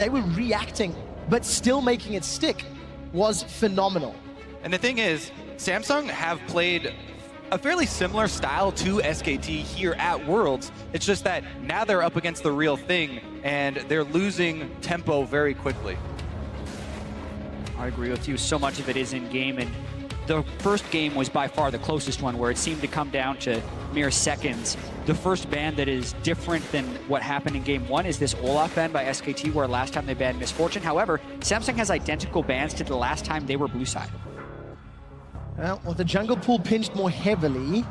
they were reacting, but still making it stick was phenomenal. And the thing is, Samsung have played a fairly similar style to SKT here at Worlds. It's just that now they're up against the real thing, and they're losing tempo very quickly. I agree with you. So much of it is in-game, and the first game was by far the closest one, where it seemed to come down to mere seconds. The first ban that is different than what happened in Game 1 is this Olaf ban by SKT, where last time they banned Misfortune. However, Samsung has identical bans to the last time they were blue side. Well, with the jungle pool pinched more heavily,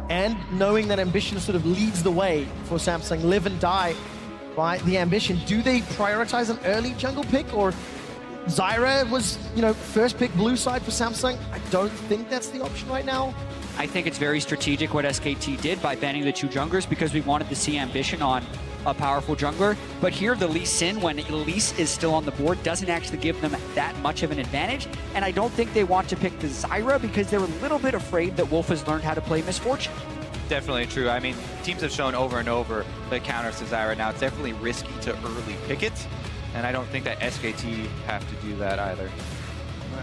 and knowing that Ambition sort of leads the way for Samsung, live and die by the Ambition, do they prioritize an early jungle pick, or Zyra was, first pick blue side for Samsung? I don't think that's the option right now. I think it's very strategic what SKT did by banning the 2 junglers, because we wanted to see Ambition on a powerful jungler. But here, the Lee Sin, when Elise is still on the board, doesn't actually give them that much of an advantage. And I don't think they want to pick the Zyra because they're a little bit afraid that Wolf has learned how to play Misfortune. Definitely true. I mean, teams have shown over and over the counters to Zyra. Now, it's definitely risky to early pick it. And I don't think that SKT have to do that either.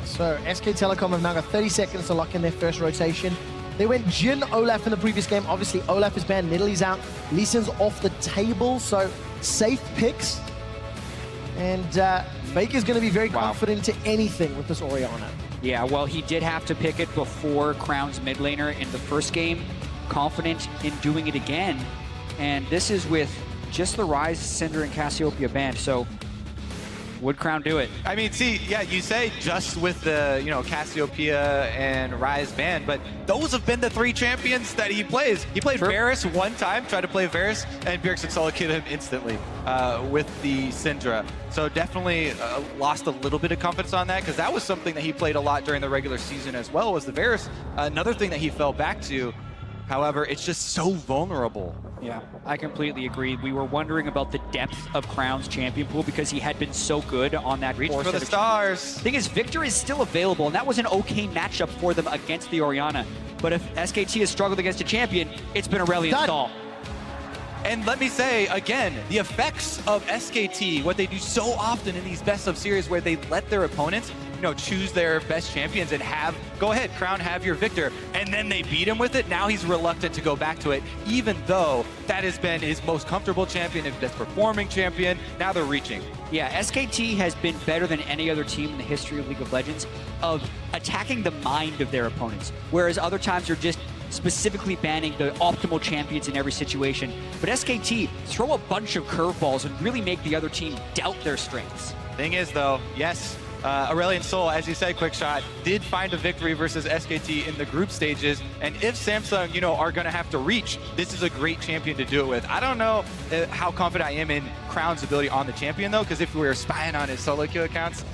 So SK Telecom have now got 30 seconds to lock in their first rotation. They went Jhin, Olaf in the previous game. Obviously, Olaf is banned, Nidalee's out, Lee Sin's off the table, so safe picks. And Faker's going to be very confident to anything with this Orianna. Yeah, well, he did have to pick it before Crown's mid laner in the first game. Confident in doing it again. And this is with just the Ryze, Cinder, and Cassiopeia banned, so would Crown do it? I mean, see, yeah, you say just with the, Cassiopeia and Ryze ban, but those have been the 3 champions that he plays. He played Varus one time, tried to play Varus, and Bjergsen solo killed him instantly with the Syndra. So definitely lost a little bit of confidence on that, because that was something that he played a lot during the regular season as well, was the Varus. Another thing that he fell back to. However, it's just so vulnerable. Yeah, I completely agree. We were wondering about the depth of Crown's champion pool because he had been so good on that Reach for the stars. Thing is, Victor is still available, and that was an okay matchup for them against the Orianna. But if SKT has struggled against a champion, it's been Aurelion Sol. And let me say, again, the effects of SKT, what they do so often in these best of series where they let their opponents choose their best champions and go ahead, Crown, have your Victor, and then they beat him with it. Now he's reluctant to go back to it, even though that has been his most comfortable champion, his best performing champion. Now they're reaching. Yeah, SKT has been better than any other team in the history of League of Legends of attacking the mind of their opponents, whereas other times you're just specifically banning the optimal champions in every situation. But SKT throw a bunch of curveballs and really make the other team doubt their strengths. Thing is, though, yes, Aurelion Sol, as you said, Quickshot, did find a victory versus SKT in the group stages. And if Samsung, are going to have to reach, this is a great champion to do it with. I don't know how confident I am in Crown's ability on the champion, though, because if we were spying on his solo queue accounts,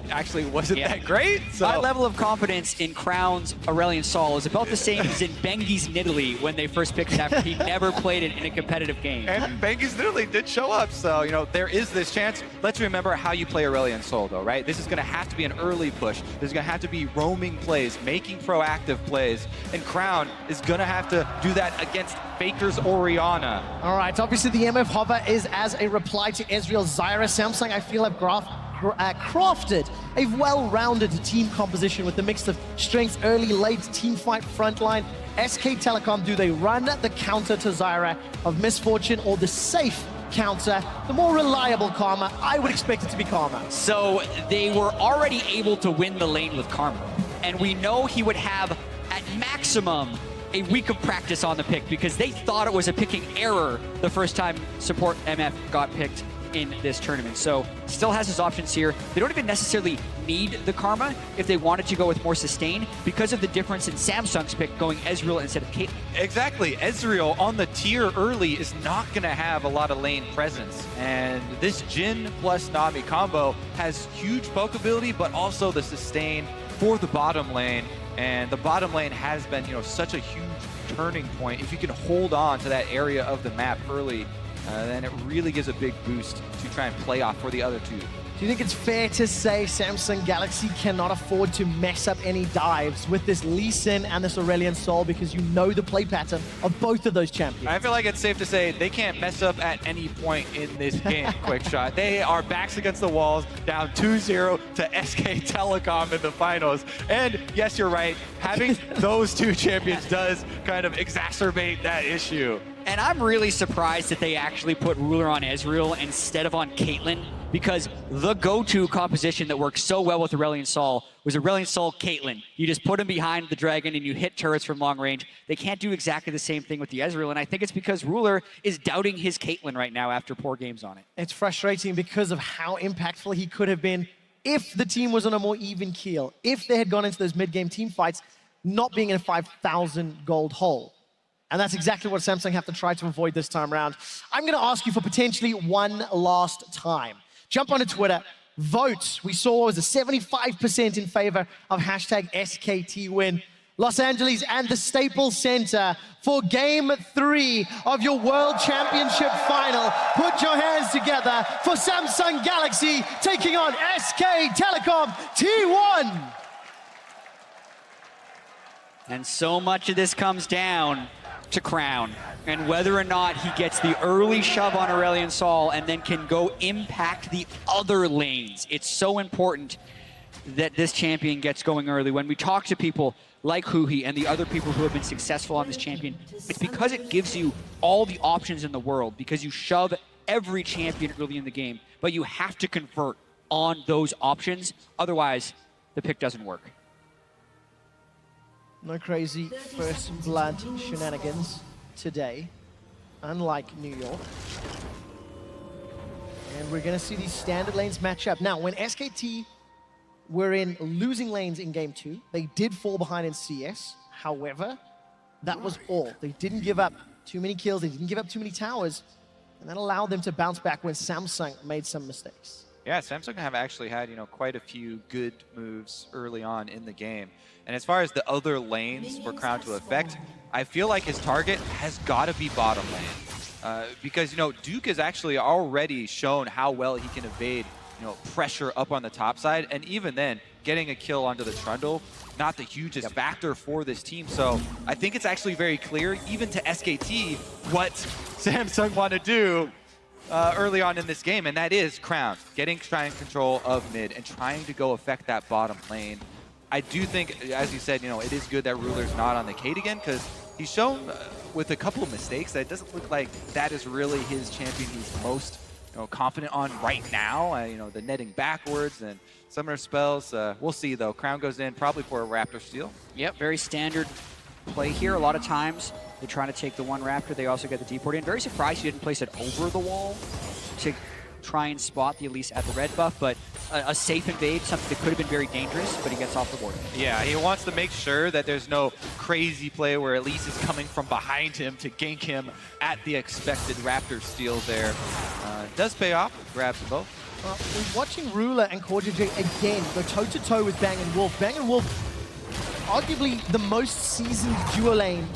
actually wasn't that great. So my level of confidence in Crown's Aurelion Sol is about the same as in Bengi's Nidalee when they first picked it after he never played it in a competitive game. And Bengi's Nidalee did show up, so there is this chance. Let's remember how you play Aurelion Sol, though, right? This is going to have to be an early push. There's going to have to be roaming plays, making proactive plays, and Crown is going to have to do that against Faker's Orianna. All right, obviously the MF Hover is as a reply to Ezreal Zyra. Samsung, I feel, have crafted a well-rounded team composition with a mix of strengths early, late, team fight, frontline. SK Telecom, do they run the counter to Zyra of Misfortune, or the safe counter, the more reliable Karma? I would expect it to be Karma. So they were already able to win the lane with Karma, and we know he would have at maximum a week of practice on the pick, because they thought it was a picking error the first time support MF got picked in this tournament. So still has his options here. They don't even necessarily need the Karma if they wanted to go with more sustain, because of the difference in Samsung's pick going Ezreal instead of Caitlyn. Exactly. Ezreal on the tier early is not going to have a lot of lane presence. And this Jhin plus Nami combo has huge poke ability, but also the sustain for the bottom lane. And the bottom lane has been, such a huge turning point. If you can hold on to that area of the map early, then it really gives a big boost to try and play off for the other two. Do you think it's fair to say Samsung Galaxy cannot afford to mess up any dives with this Lee Sin and this Aurelion Sol because you know the play pattern of both of those champions? I feel like it's safe to say they can't mess up at any point in this game, Quick Shot. They are backs against the walls, down 2-0 to SK Telecom in the finals. And yes, you're right, having those two champions does kind of exacerbate that issue. And I'm really surprised that they actually put Ruler on Ezreal instead of on Caitlyn, because the go-to composition that works so well with Aurelion Sol was Aurelion Sol Caitlyn. You just put him behind the dragon and you hit turrets from long range. They can't do exactly the same thing with the Ezreal, and I think it's because Ruler is doubting his Caitlyn right now after poor games on it. It's frustrating because of how impactful he could have been if the team was on a more even keel, if they had gone into those mid-game team fights not being in a 5,000 gold hole. And that's exactly what Samsung have to try to avoid this time around. I'm going to ask you for potentially one last time. Jump onto Twitter, vote. We saw it was a 75% in favor of hashtag SKT win. Los Angeles and the Staples Center for Game 3 of your World Championship final. Put your hands together for Samsung Galaxy taking on SK Telecom T1. And so much of this comes down to Crown and whether or not he gets the early shove on Aurelion Sol and then can go impact the other lanes. It's so important that this champion gets going early. When we talk to people like Huhi and the other people who have been successful on this champion, it's because it gives you all the options in the world, because you shove every champion early in the game, but you have to convert on those options. Otherwise, the pick doesn't work. No crazy first blood shenanigans today, unlike New York. And we're going to see these standard lanes match up. Now, when SKT were in losing lanes in Game 2, they did fall behind in CS. However, that was all. They didn't give up too many kills, they didn't give up too many towers, and that allowed them to bounce back when Samsung made some mistakes. Yeah, Samsung have actually had, quite a few good moves early on in the game. And as far as the other lanes for Crown to affect, I feel like his target has got to be bottom lane. Because, Duke has actually already shown how well he can evade, pressure up on the top side. And even then, getting a kill onto the Trundle, not the hugest factor for this team. So I think it's actually very clear, even to SKT, what Samsung want to do early on in this game, and that is Crown trying control of mid and trying to go affect that bottom lane. I do think, as you said, it is good that Ruler's not on the Kate again, because he's shown with a couple of mistakes that it doesn't look like that is really his champion he's most confident on right now. The netting backwards and summoner spells. We'll see though. Crown goes in probably for a Raptor steal. Yep, very standard play here. A lot of times they're trying to take the one Raptor. They also get the deport in. Very surprised he didn't place it over the wall to try and spot the Elise at the red buff, but a safe invade, something that could have been very dangerous, but he gets off the board. Yeah, he wants to make sure that there's no crazy play where Elise is coming from behind him to gank him at the expected Raptor steal there. Does pay off, grabs them both. We're watching Ruler and CoreJJ again go toe-to-toe with Bang & Wolf. Bang & Wolf, arguably the most seasoned duo lane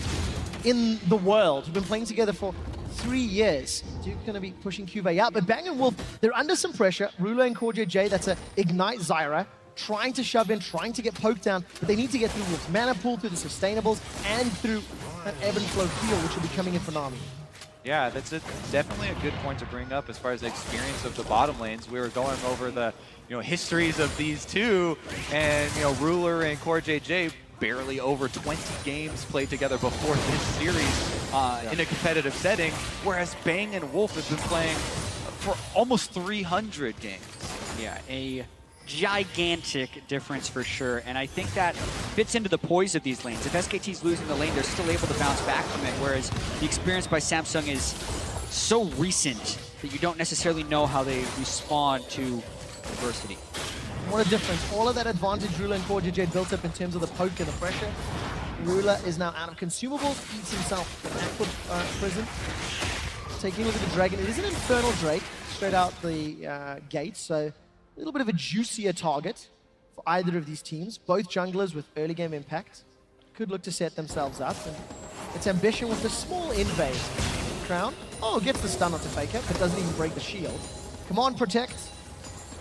in the world. We've been playing together for 3 years. Duke's going to be pushing Cuvée out, but Bang & Wolf, they're under some pressure. Ruler and CoreJJ, that's a Ignite Zyra, trying to shove in, trying to get poked down, but they need to get through Wolf's mana pool, through the sustainables, and through that ebb and flow heal, which will be coming in for Nami. Yeah, that's definitely a good point to bring up as far as the experience of the bottom lanes. We were going over the histories of these two, and Ruler and CoreJJ barely over 20 games played together before this series in a competitive setting, whereas Bang and Wolf have been playing for almost 300 games. Yeah, a gigantic difference for sure, and I think that fits into the poise of these lanes. If SKT's losing the lane, they're still able to bounce back from it, whereas the experience by Samsung is so recent that you don't necessarily know how they respond to adversity. What a difference. All of that advantage Ruler and CoreJJ built up in terms of the poke and the pressure. Ruler is now out of consumables, eats himself an Aqua prison. Taking a look at the Dragon. It is an Infernal Drake straight out the gate, so a little bit of a juicier target for either of these teams. Both junglers with early game impact could look to set themselves up. And its ambition with a small invade. Crown Oh, gets the stun onto Faker, but doesn't even break the shield. Come on, Protect.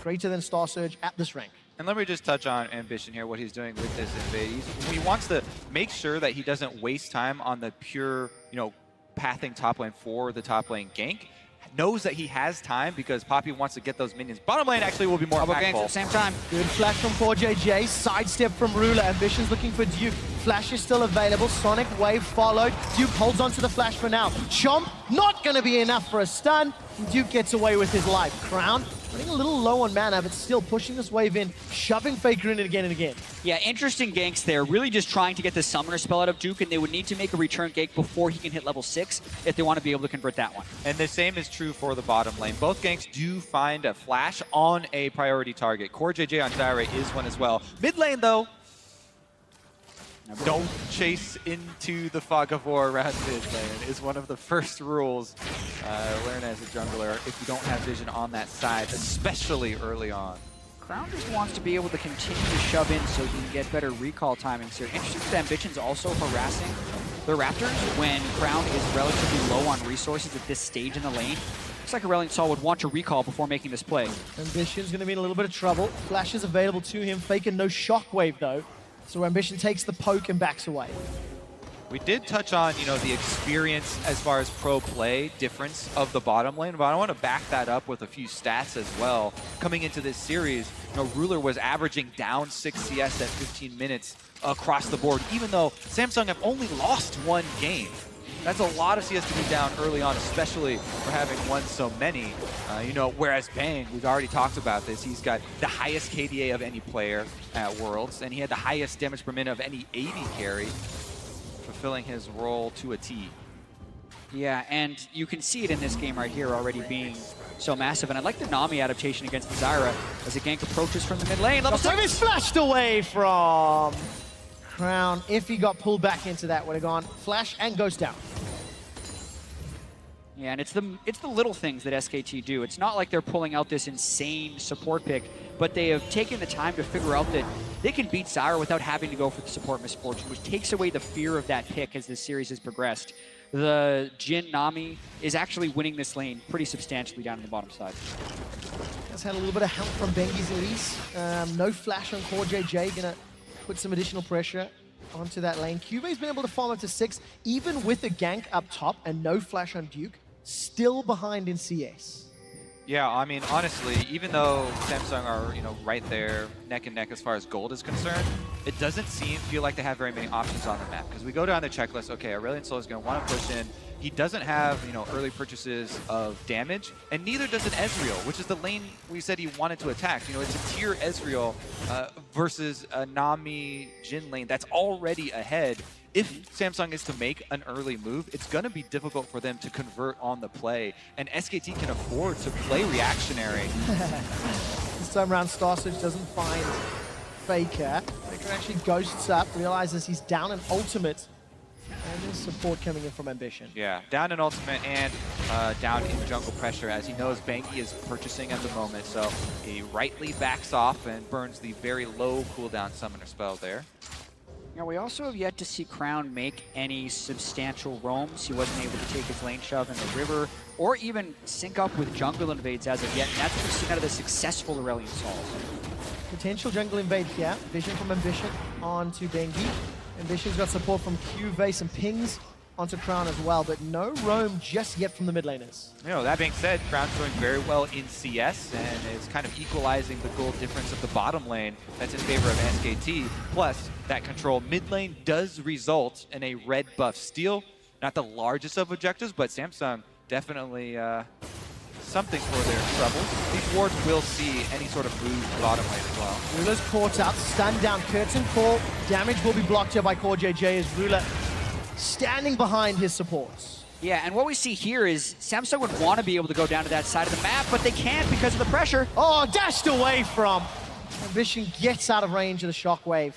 Greater than Star Surge at this rank. And let me just touch on Ambition here, what he's doing with this invade. He wants to make sure that he doesn't waste time on the pure, pathing top lane for the top lane gank. Knows that he has time because Poppy wants to get those minions. Bottom lane actually will be more Double ganks at the impactful. same time. Good flash from CoreJJ, sidestep from Ruler. Ambition's looking for Duke. Flash is still available. Sonic Wave followed. Duke holds onto the flash for now. Chomp, not going to be enough for a stun. Duke gets away with his life. Crown, running a little low on mana, but still pushing this wave in, shoving Faker in again and again. Yeah, interesting ganks there. Really just trying to get the summoner spell out of Duke, and they would need to make a return gank before he can hit level 6 if they want to be able to convert that one. And the same is true for the bottom lane. Both ganks do find a flash on a priority target. CoreJJ on Zyra is one as well. Mid lane, though, don't chase into the fog of war around mid lane is one of the first rules learned as a jungler if you don't have vision on that side, especially early on. Crown just wants to be able to continue to shove in so he can get better recall timings here. Interesting that Ambition's also harassing the Raptors when Crown is relatively low on resources at this stage in the lane. Looks like Aurelion Sol would want to recall before making this play. Ambition's going to be in a little bit of trouble. Flash is available to him. Faker no shockwave though. So Ambition takes the poke and backs away. We did touch on, the experience as far as pro play difference of the bottom lane, but I want to back that up with a few stats as well. Coming into this series, Ruler was averaging down 6 CS at 15 minutes across the board, even though Samsung have only lost 1 game. That's a lot of CS to be down early on, especially for having won so many. Whereas Bang, we've already talked about this, he's got the highest KDA of any player at Worlds, and he had the highest damage per minute of any AD carry, fulfilling his role to a T. Yeah, and you can see it in this game right here already being so massive. And I like the Nami adaptation against Zyra as the gank approaches from the mid lane. Level 6! He's flashed away from Crown. If he got pulled back into that, would have gone flash and goes down. Yeah, and it's the little things that SKT do. It's not like they're pulling out this insane support pick, but they have taken the time to figure out that they can beat Zyra without having to go for the support misfortune, which takes away the fear of that pick as this series has progressed. The Jhin Nami is actually winning this lane pretty substantially down on the bottom side. Has had a little bit of help from Bengi's release. No flash on CoreJJ, gonna put some additional pressure onto that lane. Cube's been able to farm up to 6, even with a gank up top and no flash on Duke, still behind in CS. Yeah, I mean, honestly, even though Samsung are, right there, neck and neck as far as gold is concerned, it doesn't feel like they have very many options on the map. Because we go down the checklist, okay, Aurelion Sol is going to want to push in. He doesn't have, early purchases of damage, and neither does an Ezreal, which is the lane we said he wanted to attack. It's a tier Ezreal versus a Nami Jhin lane that's already ahead. If Samsung is to make an early move, it's going to be difficult for them to convert on the play, and SKT can afford to play reactionary. This time around, Star Surge doesn't find Faker. Faker actually ghosts up, realizes he's down an ultimate, and there's support coming in from Ambition. Yeah, down in ultimate and down in jungle pressure, as he knows Banky is purchasing at the moment, so he rightly backs off and burns the very low cooldown summoner spell there. Now, we also have yet to see Crown make any substantial roams. He wasn't able to take his lane shove in the river, or even sync up with jungle invades as of yet, and that's what we've seen out of the successful Aurelion Sol. Potential jungle invade here. Vision from Ambition onto Bengi. Ambition's got support from Q, some pings onto Crown as well, but no roam just yet from the mid laners. That being said, Crown's doing very well in CS and is kind of equalizing the gold difference of the bottom lane that's in favor of SKT. Plus, that control mid lane does result in a red buff steal. Not the largest of objectives, but Samsung definitely something for their troubles. These wards will see any sort of move to the bottom lane as well. Ruler's caught up, stunned down, curtain call. Damage will be blocked here by CoreJJ as Ruler standing behind his supports. Yeah, and what we see here is Samsung would want to be able to go down to that side of the map, but they can't because of the pressure. Oh, dashed away from. Ambition gets out of range of the shockwave.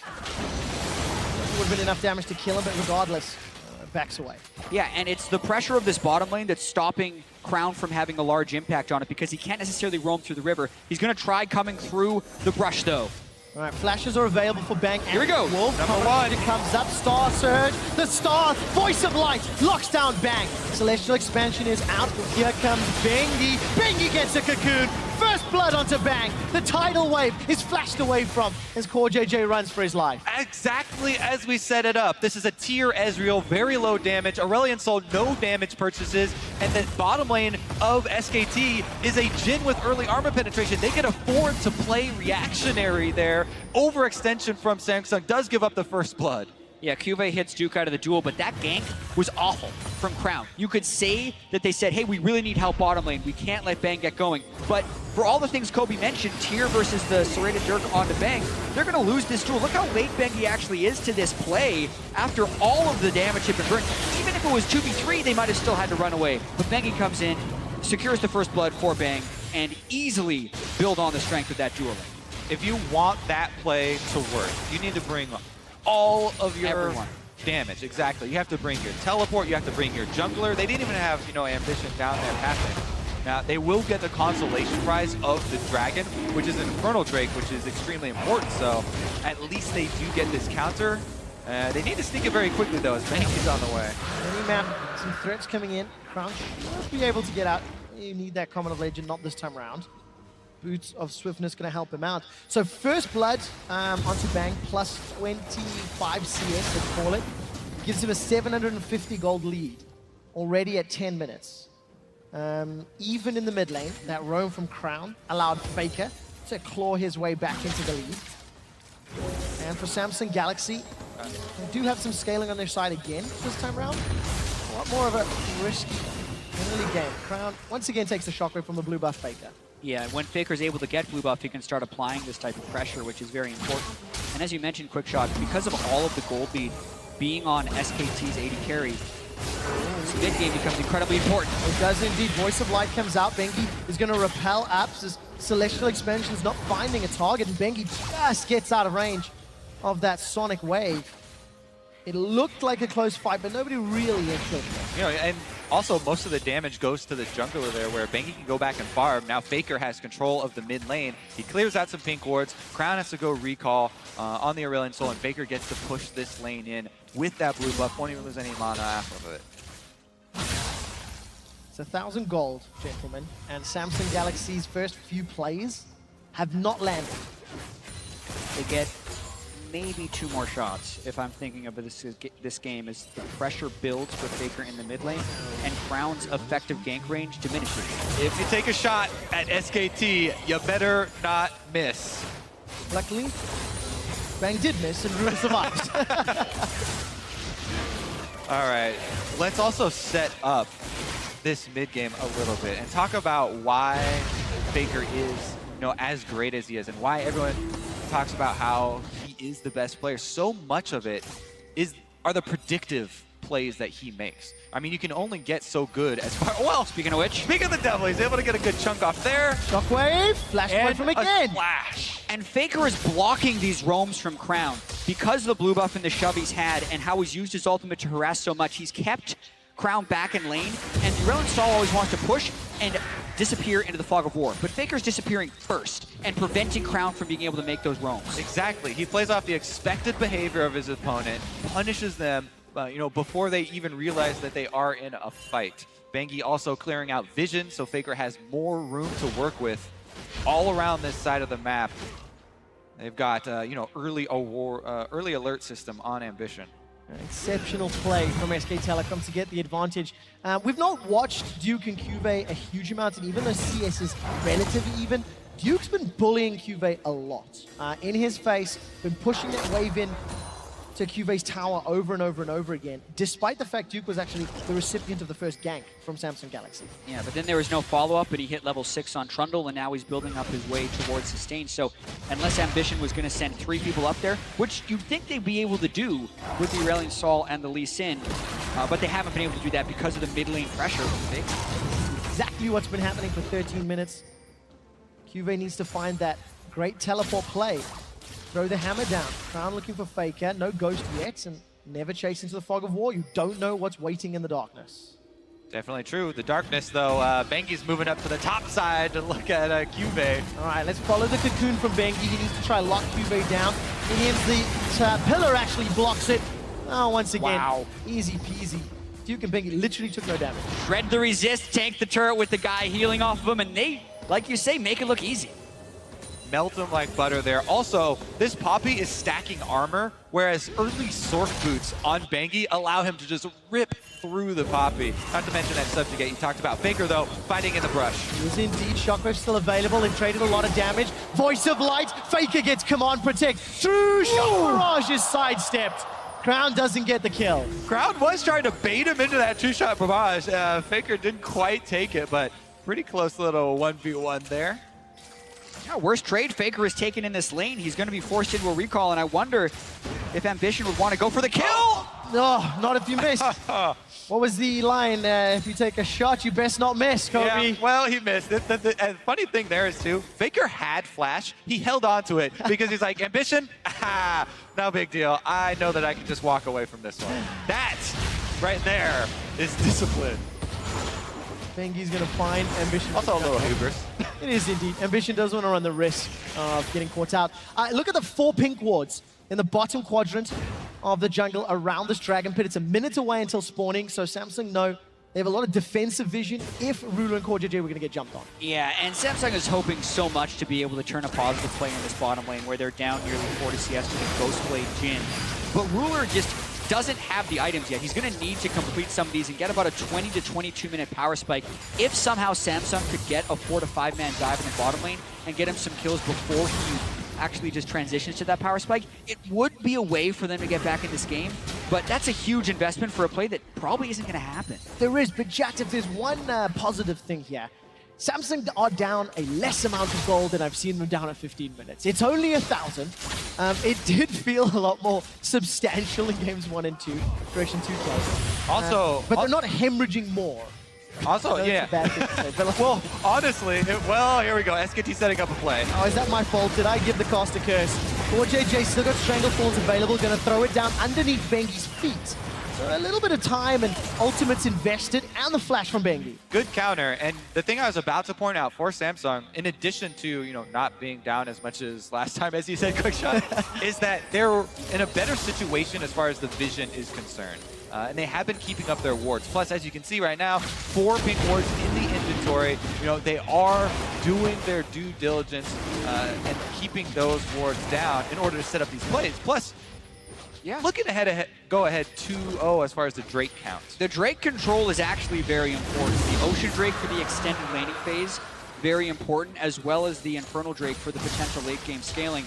Would have been enough damage to kill him, but regardless, backs away. Yeah, and it's the pressure of this bottom lane that's stopping Crown from having a large impact on it because he can't necessarily roam through the river. He's going to try coming through the brush, though. All right, flashes are available for Bang. Here we go. Wolf. Number one. It comes up. Star Surge. The Star. Voice of Light. Locks down Bang. Celestial Expansion is out. Here comes Bengi. Bengi gets a cocoon. First blood onto Bang. The tidal wave is flashed away from as Core JJ runs for his life. Exactly as we set it up. This is a tier Ezreal, very low damage. Aurelion Sol, no damage purchases. And the bottom lane of SKT is a Jhin with early armor penetration. They can afford to play reactionary there. Overextension from Samsung does give up the first blood. Yeah, Cuvée hits Duke out of the duel, but that gank was awful from Crown. You could say that they said, hey, we really need help bottom lane. We can't let Bang get going. But for all the things Kobe mentioned, Tier versus the serrated Dirk onto Bang, they're going to lose this duel. Look how late Bengi actually is to this play after all of the damage had been burned. Even if it was 2v3, they might have still had to run away. But Bengi comes in, secures the first blood for Bang, and easily build on the strength of that duel lane. If you want that play to work, you need to bring all of your damage. Exactly. You have to bring your teleport, you have to bring your jungler. They didn't even have, Ambition down there passing. Now, they will get the consolation prize of the dragon, which is an Infernal Drake, which is extremely important. So at least they do get this counter. They need to sneak it very quickly, though, as Bengi's on the way. Map, some threats coming in. Crown should be able to get out. You need that Common of Legend, not this time around. Boots of Swiftness going to help him out. So first blood onto Bang, plus 25 CS, let's call it. Gives him a 750 gold lead, already at 10 minutes. Even in the mid lane, that roam from Crown allowed Faker to claw his way back into the lead. And for Samsung Galaxy, they do have some scaling on their side again this time around. A lot more of a risky early game. Crown once again takes the shockwave from the blue buff Faker. Yeah, when Faker's able to get blue buff, he can start applying this type of pressure, which is very important. And as you mentioned, Quickshot, because of all of the gold lead being on SKT's AD carry, this mid game becomes incredibly important. It does indeed. Voice of Light comes out. Bengi is going to repel apps as Celestial Expansion's not finding a target, and Bengi just gets out of range of that Sonic Wave. It looked like a close fight, but nobody really killed him. And also most of the damage goes to the jungler there, where Bengi can go back and farm. Now Faker has control of the mid lane. He clears out some pink wards. Crown has to go recall on the Aurelion Sol, and Faker gets to push this lane in with that blue buff. Won't even lose any mana after of it. It's 1,000 gold, gentlemen, and Samsung Galaxy's first few plays have not landed. They get maybe 2 more shots, if I'm thinking of this game, as the pressure builds for Faker in the mid lane, and Crown's effective gank range diminishes. If you take a shot at SKT, you better not miss. Luckily, Bang did miss and Rune survived. All right, let's also set up this mid game a little bit and talk about why Faker is, as great as he is, and why everyone talks about how he is the best player. So much of it are the predictive plays that he makes. I mean, you can only get so good as far. Well, Speaking of which, speaking of the devil, he's able to get a good chunk off there. Shockwave, flash point from again. Flash. and Faker is blocking these roams from Crown because of the blue buff and the shove he's had and how he's used his ultimate to harass so much. He's kept Crown back in lane, and Aurelion Sol always wants to push and disappear into the fog of war. But Faker's disappearing first and preventing Crown from being able to make those roams. Exactly. He plays off the expected behavior of his opponent, punishes them, before they even realize that they are in a fight. Bengi also clearing out vision, so Faker has more room to work with all around this side of the map. They've got, early alert system on Ambition. Exceptional play from SK Telecom to get the advantage. We've not watched Duke and Cuvée a huge amount, and even though CS is relatively even, Duke's been bullying Cuvée a lot. In his face, been pushing that wave in to Cuvé's tower over and over and over again, despite the fact Duke was actually the recipient of the first gank from Samsung Galaxy. Yeah, but then there was no follow-up, but he hit level 6 on Trundle, and now he's building up his way towards sustain. So unless Ambition was going to send 3 people up there, which you'd think they'd be able to do with the Aurelion Sol and the Lee Sin, but they haven't been able to do that because of the mid lane pressure. Exactly what's been happening for 13 minutes. Cuvée needs to find that great teleport play. Throw the hammer down. Crown looking for Faker. No ghost yet, and never chase into the fog of war. You don't know what's waiting in the darkness. Definitely true. The darkness, though, Bengi's moving up to the top side to look at Cuvee. All right, let's follow the cocoon from Bengi. He needs to try lock Cuvee down. He hits the pillar, actually blocks it. Oh, once again, Wow. Easy peasy. Duke and Bengi literally took no damage. Shred the resist, tank the turret with the guy healing off of him, and they, like you say, make it look easy. Melt him like butter there. Also, this Poppy is stacking armor, whereas early Sork boots on Bengi allow him to just rip through the Poppy. Not to mention that subjugate you talked about. Faker, though, fighting in the brush. He is indeed. Shockwave still available. They've traded a lot of damage. Voice of Light. Faker gets Command Protect. Through Shock Barrage is sidestepped. Crown doesn't get the kill. Crown was trying to bait him into that two-shot barrage. Faker didn't quite take it, but pretty close little 1v1 there. Yeah, worst trade Faker is taken in this lane. He's going to be forced into a recall, and I wonder if Ambition would want to go for the kill. No, not if you miss. What was the line? If you take a shot, you best not miss, Kobe. Yeah, well, he missed it. The funny thing there is, too, Faker had Flash. He held on to it because he's like, Ambition? No big deal. I know that I can just walk away from this one. That right there is discipline. Bengi's going to find Ambition. Also a little hubris. It is indeed. Ambition does want to run the risk of getting caught out. Look at the 4 pink wards in the bottom quadrant of the jungle around this Dragon Pit. It's a minute away until spawning, so Samsung know they have a lot of defensive vision if Ruler and CoreJJ were going to get jumped on. Yeah, and Samsung is hoping so much to be able to turn a positive play in this bottom lane where they're down nearly 40 CS to the Ghostblade Jhin. But Ruler just doesn't have the items yet. He's going to need to complete some of these and get about a 20 to 22 minute power spike. If somehow Samsung could get a 4 to 5 man dive in the bottom lane and get him some kills before he actually just transitions to that power spike, it would be a way for them to get back in this game. But that's a huge investment for a play that probably isn't going to happen. There is, but Jack, if there's one positive thing here, Samsung are down a less amount of gold than I've seen them down at 15 minutes. It's only 1,000. It did feel a lot more substantial in games 1 and 2, Direction 2 close. Also, but they're not hemorrhaging more. Also, That's yeah. a bad thing to say, but like, Well, honestly, well, here we go. SKT setting up a play. oh, is that my fault? Did I give the cast a curse? CoreJJ still got Stranglethorns available, gonna throw it down underneath Bengi's feet. So a little bit of time and ultimates invested, and the flash from Bengi. Good counter. And the thing I was about to point out for Samsung, in addition to, not being down as much as last time, as you said, quick shot, is that they're in a better situation as far as the vision is concerned. And they have been keeping up their wards. Plus, as you can see right now, 4 pink wards in the inventory. They are doing their due diligence and keeping those wards down in order to set up these plays. Plus, looking ahead, go ahead 2-0 as far as the Drake counts. The Drake control is actually very important. The Ocean Drake for the extended laning phase, very important, as well as the Infernal Drake for the potential late game scaling.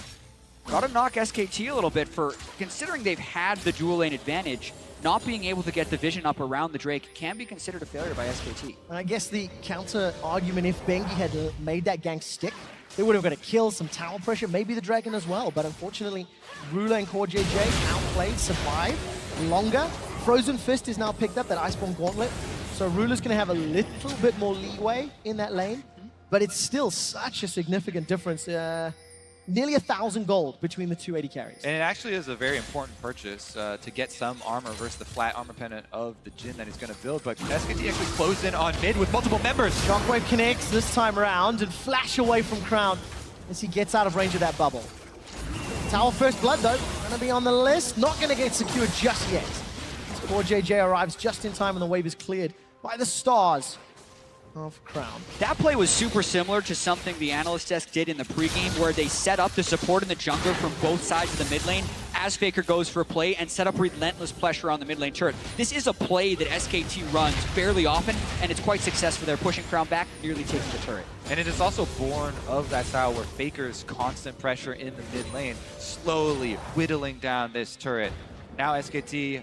Gotta knock SKT a little bit for considering they've had the dual lane advantage. Not being able to get the vision up around the Drake can be considered a failure by SKT. And I guess the counter argument, if Bengi had made that gank stick, they would have got a kill, some tower pressure, maybe the Dragon as well. But unfortunately, Ruler and CoreJJ outplayed, survived longer. Frozen Fist is now picked up, that Iceborne Gauntlet. So Ruler's going to have a little bit more leeway in that lane. But it's still such a significant difference. Nearly 1,000 gold between the two AD carries. And it actually is a very important purchase to get some armor versus the flat armor pendant of the Jhin that he's going to build. But SKT actually closed in on mid with multiple members. Shockwave connects this time around and flash away from Crown as he gets out of range of that bubble. Tower First Blood, though, going to be on the list. Not going to get secured just yet. CoreJJ arrives just in time and the wave is cleared by the stars of Crown. That play was super similar to something the analyst desk did in the pregame where they set up the support in the jungler from both sides of the mid lane as Faker goes for a play and set up relentless pressure on the mid lane turret. This is a play that SKT runs fairly often and it's quite successful. They're pushing Crown back, nearly taking the turret. And it is also born of that style where Faker's constant pressure in the mid lane slowly whittling down this turret. Now SKT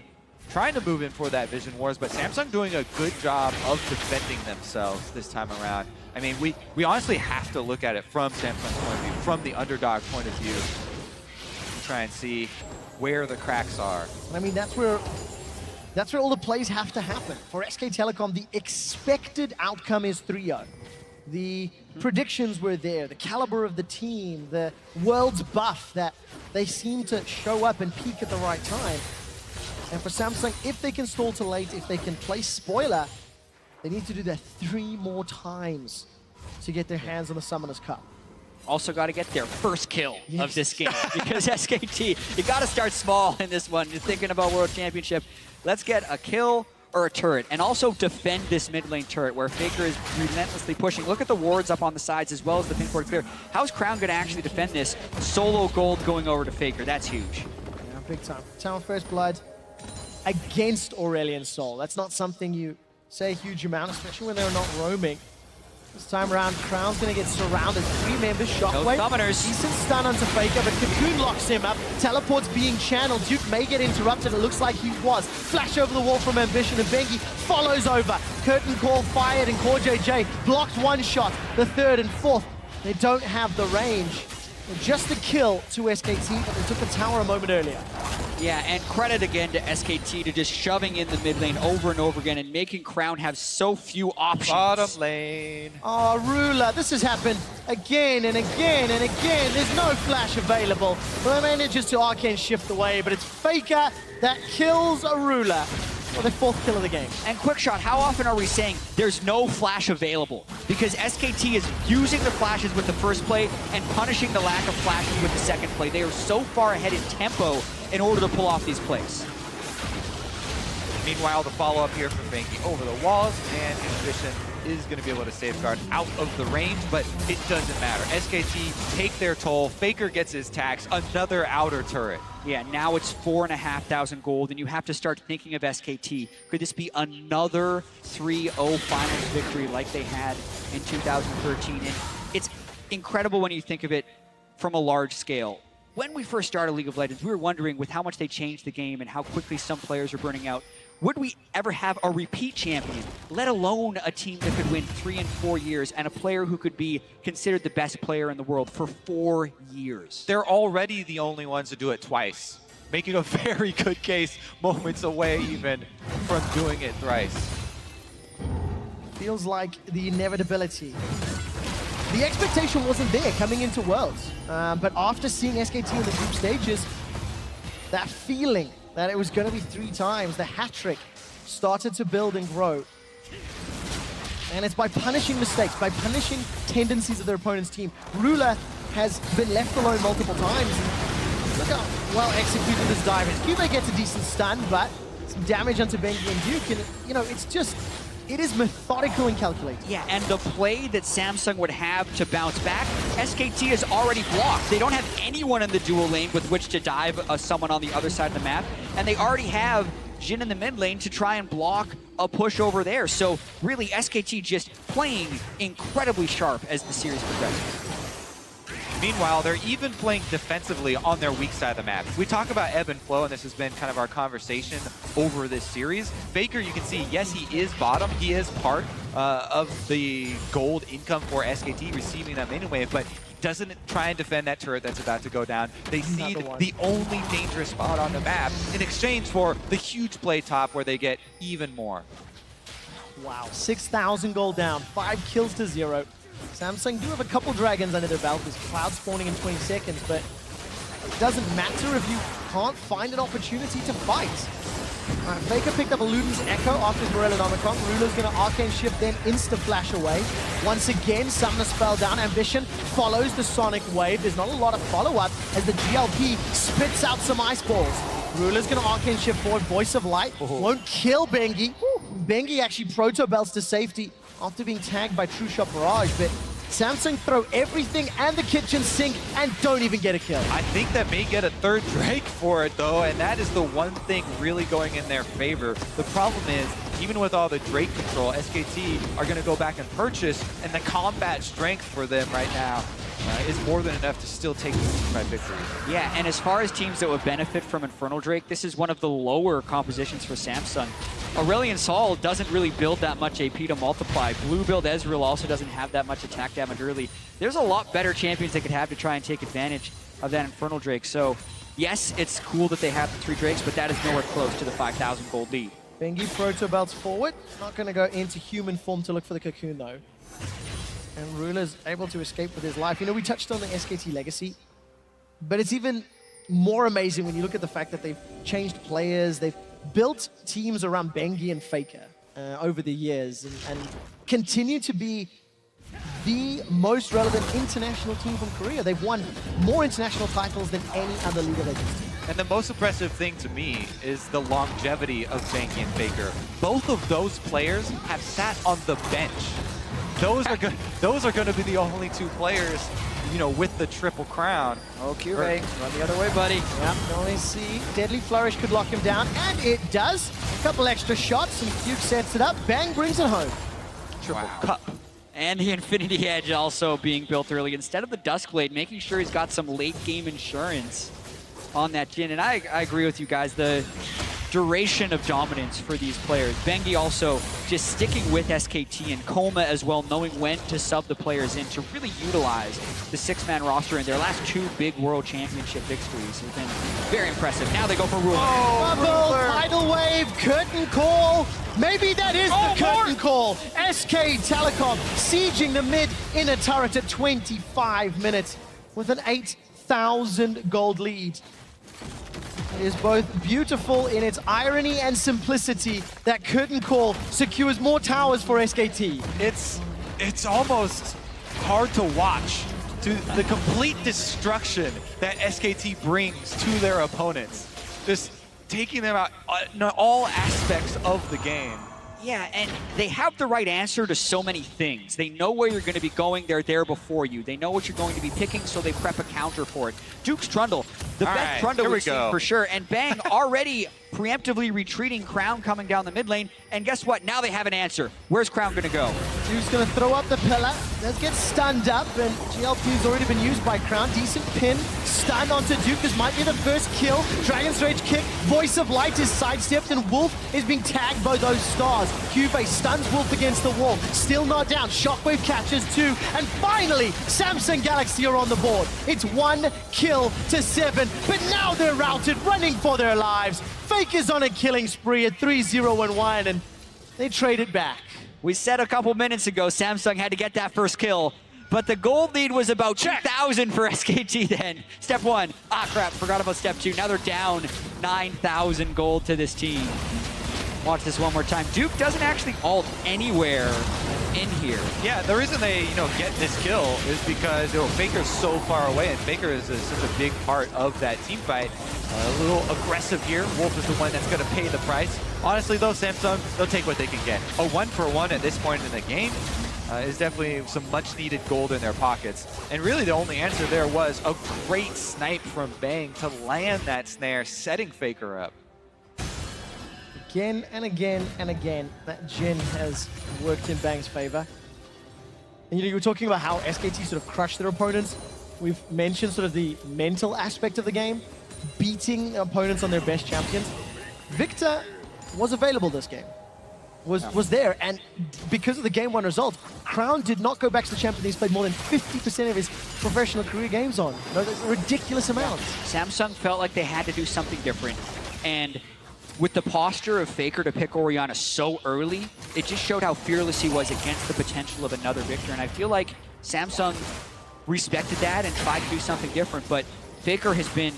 trying to move in for that Vision Wars, but Samsung doing a good job of defending themselves this time around. I mean, we honestly have to look at it from Samsung's point of view, from the underdog point of view, to try and see where the cracks are. I mean, that's where all the plays have to happen. For SK Telecom, the expected outcome is 3-0. The predictions were there, the caliber of the team, the world's buff that they seem to show up and peak at the right time. And for Samsung, if they can stall to late, if they can play spoiler, They need to do that 3 more times to get their hands on the Summoner's Cup. Also got to get their first kill of this game because SKT, you got to start small in this one. You're thinking about World Championship. Let's get a kill or a turret, and also defend this mid lane turret where Faker is relentlessly pushing. Look at the wards up on the sides as well as the pink ward clear. How's Crown going to actually defend this? Solo gold going over to Faker. That's huge. Yeah, big time. Town First Blood against Aurelion Sol. That's not something you say a huge amount, especially when they're not roaming. This time around, Crown's going to get surrounded. 3 members, Shockwave. No summoners. Decent stun onto Faker, but Cocoon locks him up. Teleport's being channeled. Duke may get interrupted. It looks like he was. Flash over the wall from Ambition, and Bengi follows over. Curtain Call fired, and Core JJ blocked 1 shot. The 3rd and 4th, they don't have the range. Just a kill to SKT, but they took the tower a moment earlier. Yeah, and credit again to SKT to just shoving in the mid lane over and over again and making Crown have so few options. Bottom lane. Oh, Ruler, this has happened again and again and again. There's no flash available. Well, they manages to arcane shift away, but it's Faker that kills a Ruler. Well, their 4th kill of the game. And Quickshot, how often are we saying there's no flash available? Because SKT is using the flashes with the first play and punishing the lack of flashes with the second play. They are so far ahead in tempo in order to pull off these plays. Meanwhile, the follow-up here from Bengi over the walls, and Ambition is going to be able to safeguard out of the range, but it doesn't matter. SKT take their toll. Faker gets his tax. Another outer turret. Yeah, now it's 4,500 gold, and you have to start thinking of SKT. Could this be another 3-0 finals victory like they had in 2013? And it's incredible when you think of it from a large scale. When we first started League of Legends, we were wondering with how much they changed the game and how quickly some players are burning out, would we ever have a repeat champion, let alone a team that could win 3 and 4 years and a player who could be considered the best player in the world for 4 years? They're already the only ones to do it twice, making a very good case moments away even from doing it thrice. Feels like the inevitability. The expectation wasn't there coming into Worlds, but after seeing SKT in the group stages, that feeling that it was going to be 3 times, the hat-trick started to build and grow. And it's by punishing mistakes, by punishing tendencies of their opponent's team. Ruler has been left alone multiple times. Look how well executed this dive is. Cube gets a decent stun, but some damage onto Bengi and Duke, and you know, it's just, it is methodical and calculated. Yeah, and the play that Samsung would have to bounce back, SKT is already blocked. They don't have anyone in the dual lane with which to dive someone on the other side of the map, and they already have Jhin in the mid lane to try and block a push over there. So really, SKT just playing incredibly sharp as the series progresses. Meanwhile, they're even playing defensively on their weak side of the map. We talk about ebb and flow, and this has been kind of our conversation over this series. Faker, you can see, yes, he is bottom. He is part of the gold income for SKT, receiving that main wave, but he doesn't try and defend that turret that's about to go down. They see the only dangerous spot on the map in exchange for the huge play top where they get even more. Wow, 6,000 gold down, 5 kills to 0. Samsung do have a couple dragons under their belt. There's Cloud spawning in 20 seconds, but it doesn't matter if you can't find an opportunity to fight. All right, Faker picked up a Luden's Echo after his Morellan Omicron. Ruler's going to Arcane Shift, then insta-flash away. Once again, Summoner spell down. Ambition follows the Sonic Wave. There's not a lot of follow-up as the GLP spits out some ice balls. Ruler's going to Arcane Shift forward. Voice of Light won't kill Bengi. Bengi actually proto-belts to safety after being tagged by True Shot Barrage, but Samsung throw everything and the kitchen sink and don't even get a kill. I think that may get a 3rd Drake for it though, and that is the one thing really going in their favor. The problem is, even with all the Drake control, SKT are going to go back and purchase, and the combat strength for them right now is more than enough to still take this team by victory. Yeah, and as far as teams that would benefit from Infernal Drake, this is one of the lower compositions for Samsung. Aurelion Sol doesn't really build that much AP to multiply. Blue build Ezreal also doesn't have that much attack damage early. There's a lot better champions they could have to try and take advantage of that Infernal Drake. So yes, it's cool that they have the 3 Drakes, but that is nowhere close to the 5,000 gold lead. Bengi proto belts forward. Not going to go into human form to look for the cocoon though. And Ruler's able to escape with his life. You know, we touched on the SKT legacy, but it's even more amazing when you look at the fact that they've changed players, they've built teams around Bengi and Faker. over the years and continue to be the most relevant international team from Korea. They've won more international titles than any other League of Legends team. And the most impressive thing to me is the longevity of Banky and Faker. Both of those players have sat on the bench. Those are going to be the only two players, you know, with the triple crown. Oh, Q-Ray, run the other way, buddy. Yeah, can only see Deadly Flourish could lock him down, and it does. A couple extra shots, and Duke sets it up. Bang brings it home. Triple cup. And the Infinity Edge also being built early instead of the Duskblade, making sure he's got some late game insurance on that Jhin. And I agree with you guys, the duration of dominance for these players. Bengi also just sticking with SKT and Coma as well, knowing when to sub the players in to really utilize the six-man roster in their last two big World Championship victories has been very impressive. Now they go for Ruler. Bubble, tidal wave, curtain call. Maybe that is the curtain call. SK Telecom sieging the mid inner turret at 25 minutes with an 8,000 gold lead. It is both beautiful in its irony and simplicity that curtain call secures more towers for SKT. It's almost hard to watch to the complete destruction that SKT brings to their opponents. Just taking them out in all aspects of the game. Yeah, and they have the right answer to so many things. They know where you're going to be going. They're there before you. They know what you're going to be picking, so they prep a counter for it. Duke's Trundle, the best Trundle we've seen for sure. And Bang already preemptively retreating Crown coming down the mid lane. And guess what? Now they have an answer. Where's Crown going to go? Duke's going to throw up the pillar. Does get stunned up, and GLP's already been used by Crown. Decent pin. Stun onto Duke. This might be the first kill. Dragon's Rage kick. Voice of Light is sidestepped, and Wolf is being tagged by those stars. Cube stuns Wolf against the wall. Still not down. Shockwave catches two. And finally, Samsung Galaxy are on the board. It's 1 kill to 7. But now they're routed, running for their lives. Fake is on a killing spree at 3-0-1, and they trade it back. We said a couple minutes ago Samsung had to get that first kill, but the gold lead was about 2,000 for SKT then. Step 1. Ah, crap, forgot about step 2. Now they're down 9,000 gold to this team. Watch this one more time. Duke doesn't actually ult anywhere in here. Yeah, the reason they, get this kill is because, Faker's so far away, and Faker is such a big part of that team fight. A little aggressive here. Wolf is the one that's going to pay the price. Honestly, though, Samsung, they'll take what they can get. A 1-for-1 at this point in the game is definitely some much-needed gold in their pockets. And really, the only answer there was a great snipe from Bang to land that snare, setting Faker up. Again and again and again, that Jhin has worked in Bang's favor. And you were talking about how SKT sort of crushed their opponents. We've mentioned sort of the mental aspect of the game, beating opponents on their best champions. Victor was available this game, was there, and because of the game 1 result, Crown did not go back to the champion he's played more than 50% of his professional career games on. No, that's a ridiculous amount. Samsung felt like they had to do something different, and with the posture of Faker to pick Orianna so early, it just showed how fearless he was against the potential of another Victor. And I feel like Samsung respected that and tried to do something different, but Faker has been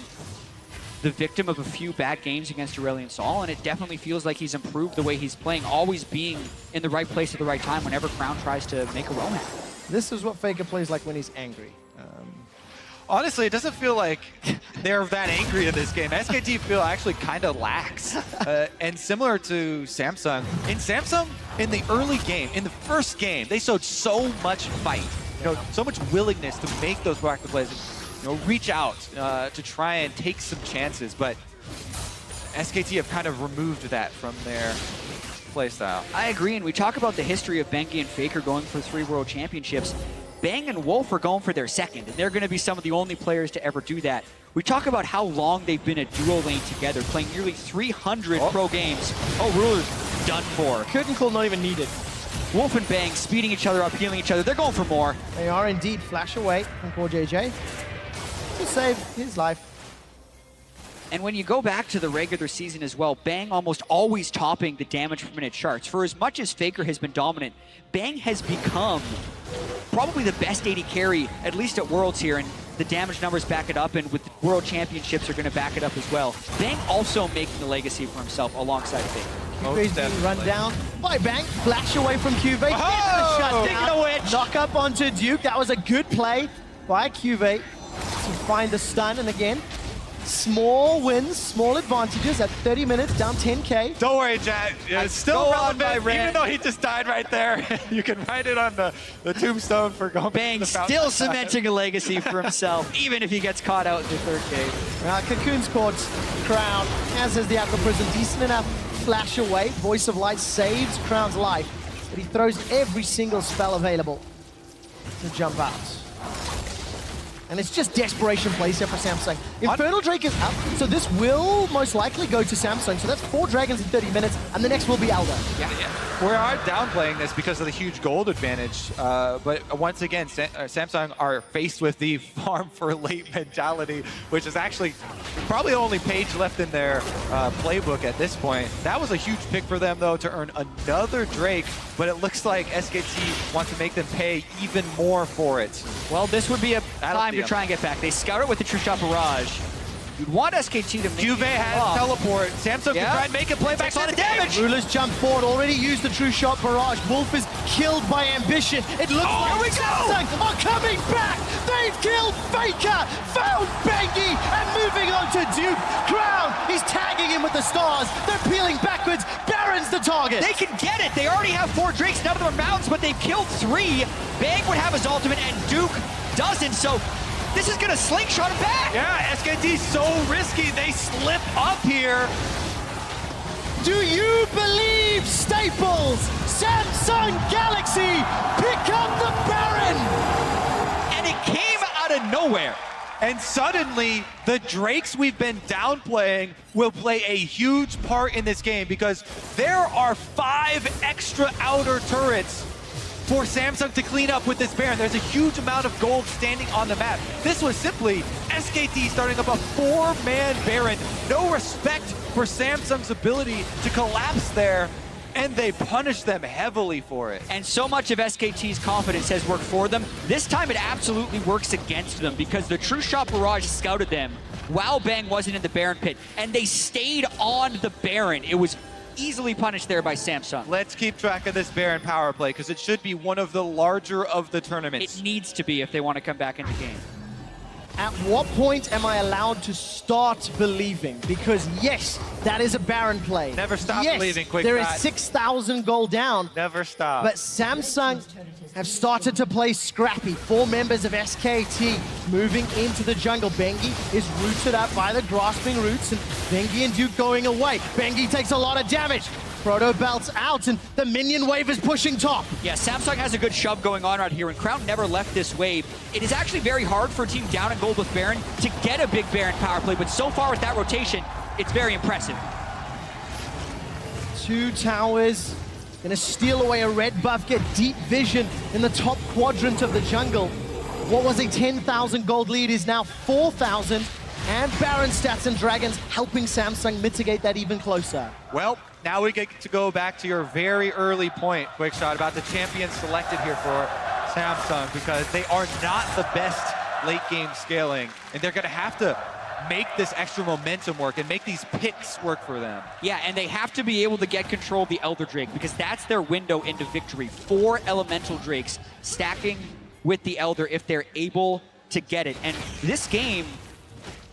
the victim of a few bad games against Aurelion Sol, and it definitely feels like he's improved the way he's playing, always being in the right place at the right time whenever Crown tries to make a roam at him. This is what Faker plays like when he's angry. Honestly, it doesn't feel like they're that angry in this game. SKT feel actually kind of lax. And similar to Samsung, in the early game, in the first game, they showed so much fight, so much willingness to make those proactive plays, reach out to try and take some chances. But SKT have kind of removed that from their playstyle. I agree, and we talk about the history of Bengi and Faker going for 3 World Championships. Bang and Wolf are going for their second, and they're going to be some of the only players to ever do that. We talk about how long they've been a duo lane together, playing nearly 300 pro games. Oh, Ruler's done for. Curtain call not even needed. Wolf and Bang speeding each other up, healing each other. They're going for more. They are indeed. Flash away from Core JJ to save his life. And when you go back to the regular season as well, Bang almost always topping the damage per minute charts. For as much as Faker has been dominant, Bang has become probably the best AD carry, at least at Worlds here, and the damage numbers back it up, and with the World Championships are going to back it up as well. Bang also making the legacy for himself alongside Faker. Crazy run down. by Bang. Flash away from QV. Gets the shutdown. Knock up onto Duke. That was a good play by QV to find the stun. And again, small wins, small advantages at 30 minutes, down 10K. Don't worry, Jack. It's still relevant, even though he just died right there. You can write it on the tombstone for going Bang to the still cementing a legacy for himself, even if he gets caught out in the third game. Cocoon's caught Crown, as is the Aqua Prison. Decent enough flash away. Voice of Light saves Crown's life, but he throws every single spell available to jump out. And it's just desperation plays here for Samsung. Infernal Drake is up, so this will most likely go to Samsung. So that's 4 dragons in 30 minutes, and the next will be Elder. Yeah. We are downplaying this because of the huge gold advantage. But once again, Samsung are faced with the farm for late mentality, which is actually probably the only page left in their playbook at this point. That was a huge pick for them, though, to earn another Drake. But it looks like SKT wants to make them pay even more for it. Well, this would be a time to try and get back. They scout it with the True Shot Barrage. You'd want SKT to make Juve has teleport. Samsung can try and make it play back on the damage. Rulers jump forward, already used the True Shot Barrage. Wolf is killed by Ambition. It looks like Samsung are coming back. They've killed Faker, found Bengi, and moving on to Duke. Crown, he's tagging him with the stars. They're peeling backwards. Baron's the target. They can get it. They already have 4 Drakes. None of them are mounts, but they've killed 3. Bang would have his ultimate, and Duke doesn't. So this is gonna slingshot him back. Yeah, SKT's so risky. They slip up here. Do you believe, Staples? Samsung Galaxy pick up the Baron. And it came out of nowhere. And suddenly, the Drakes we've been downplaying will play a huge part in this game because there are 5 extra outer turrets for Samsung to clean up with this Baron. There's a huge amount of gold standing on the map. This was simply SKT starting up a 4-man Baron. No respect for Samsung's ability to collapse there, and they punished them heavily for it. And so much of SKT's confidence has worked for them. This time it absolutely works against them because the True Shot Barrage scouted them while Bang wasn't in the Baron pit, and they stayed on the Baron. It was easily punished there by Samsung. Let's keep track of this Baron power play because it should be one of the larger of the tournaments. It needs to be if they want to come back into the game. At what point am I allowed to start believing? Because yes, that is a Baron play. Never stop believing, Quick there Shot. is 6,000 gold down. Never stop. But Samsung have started to play scrappy. 4 members of SKT moving into the jungle. Bengi is rooted up by the grasping roots, and Bengi and Duke going away. Bengi takes a lot of damage. Proto belts out, and the minion wave is pushing top. Yeah, Samsung has a good shove going on right here, and Crown never left this wave. It is actually very hard for a team down in gold with Baron to get a big Baron power play, but so far with that rotation, it's very impressive. 2 towers, gonna steal away a red buff, get deep vision in the top quadrant of the jungle. What was a 10,000 gold lead is now 4,000, and Baron stats and dragons helping Samsung mitigate that even closer. Well, now we get to go back to your very early point, Quick Shot, about the champions selected here for Samsung, because they are not the best late game scaling, and they're gonna have to make this extra momentum work and make these picks work for them. Yeah, and they have to be able to get control of the Elder Drake because that's their window into victory. 4 Elemental Drakes stacking with the Elder if they're able to get it. And this game,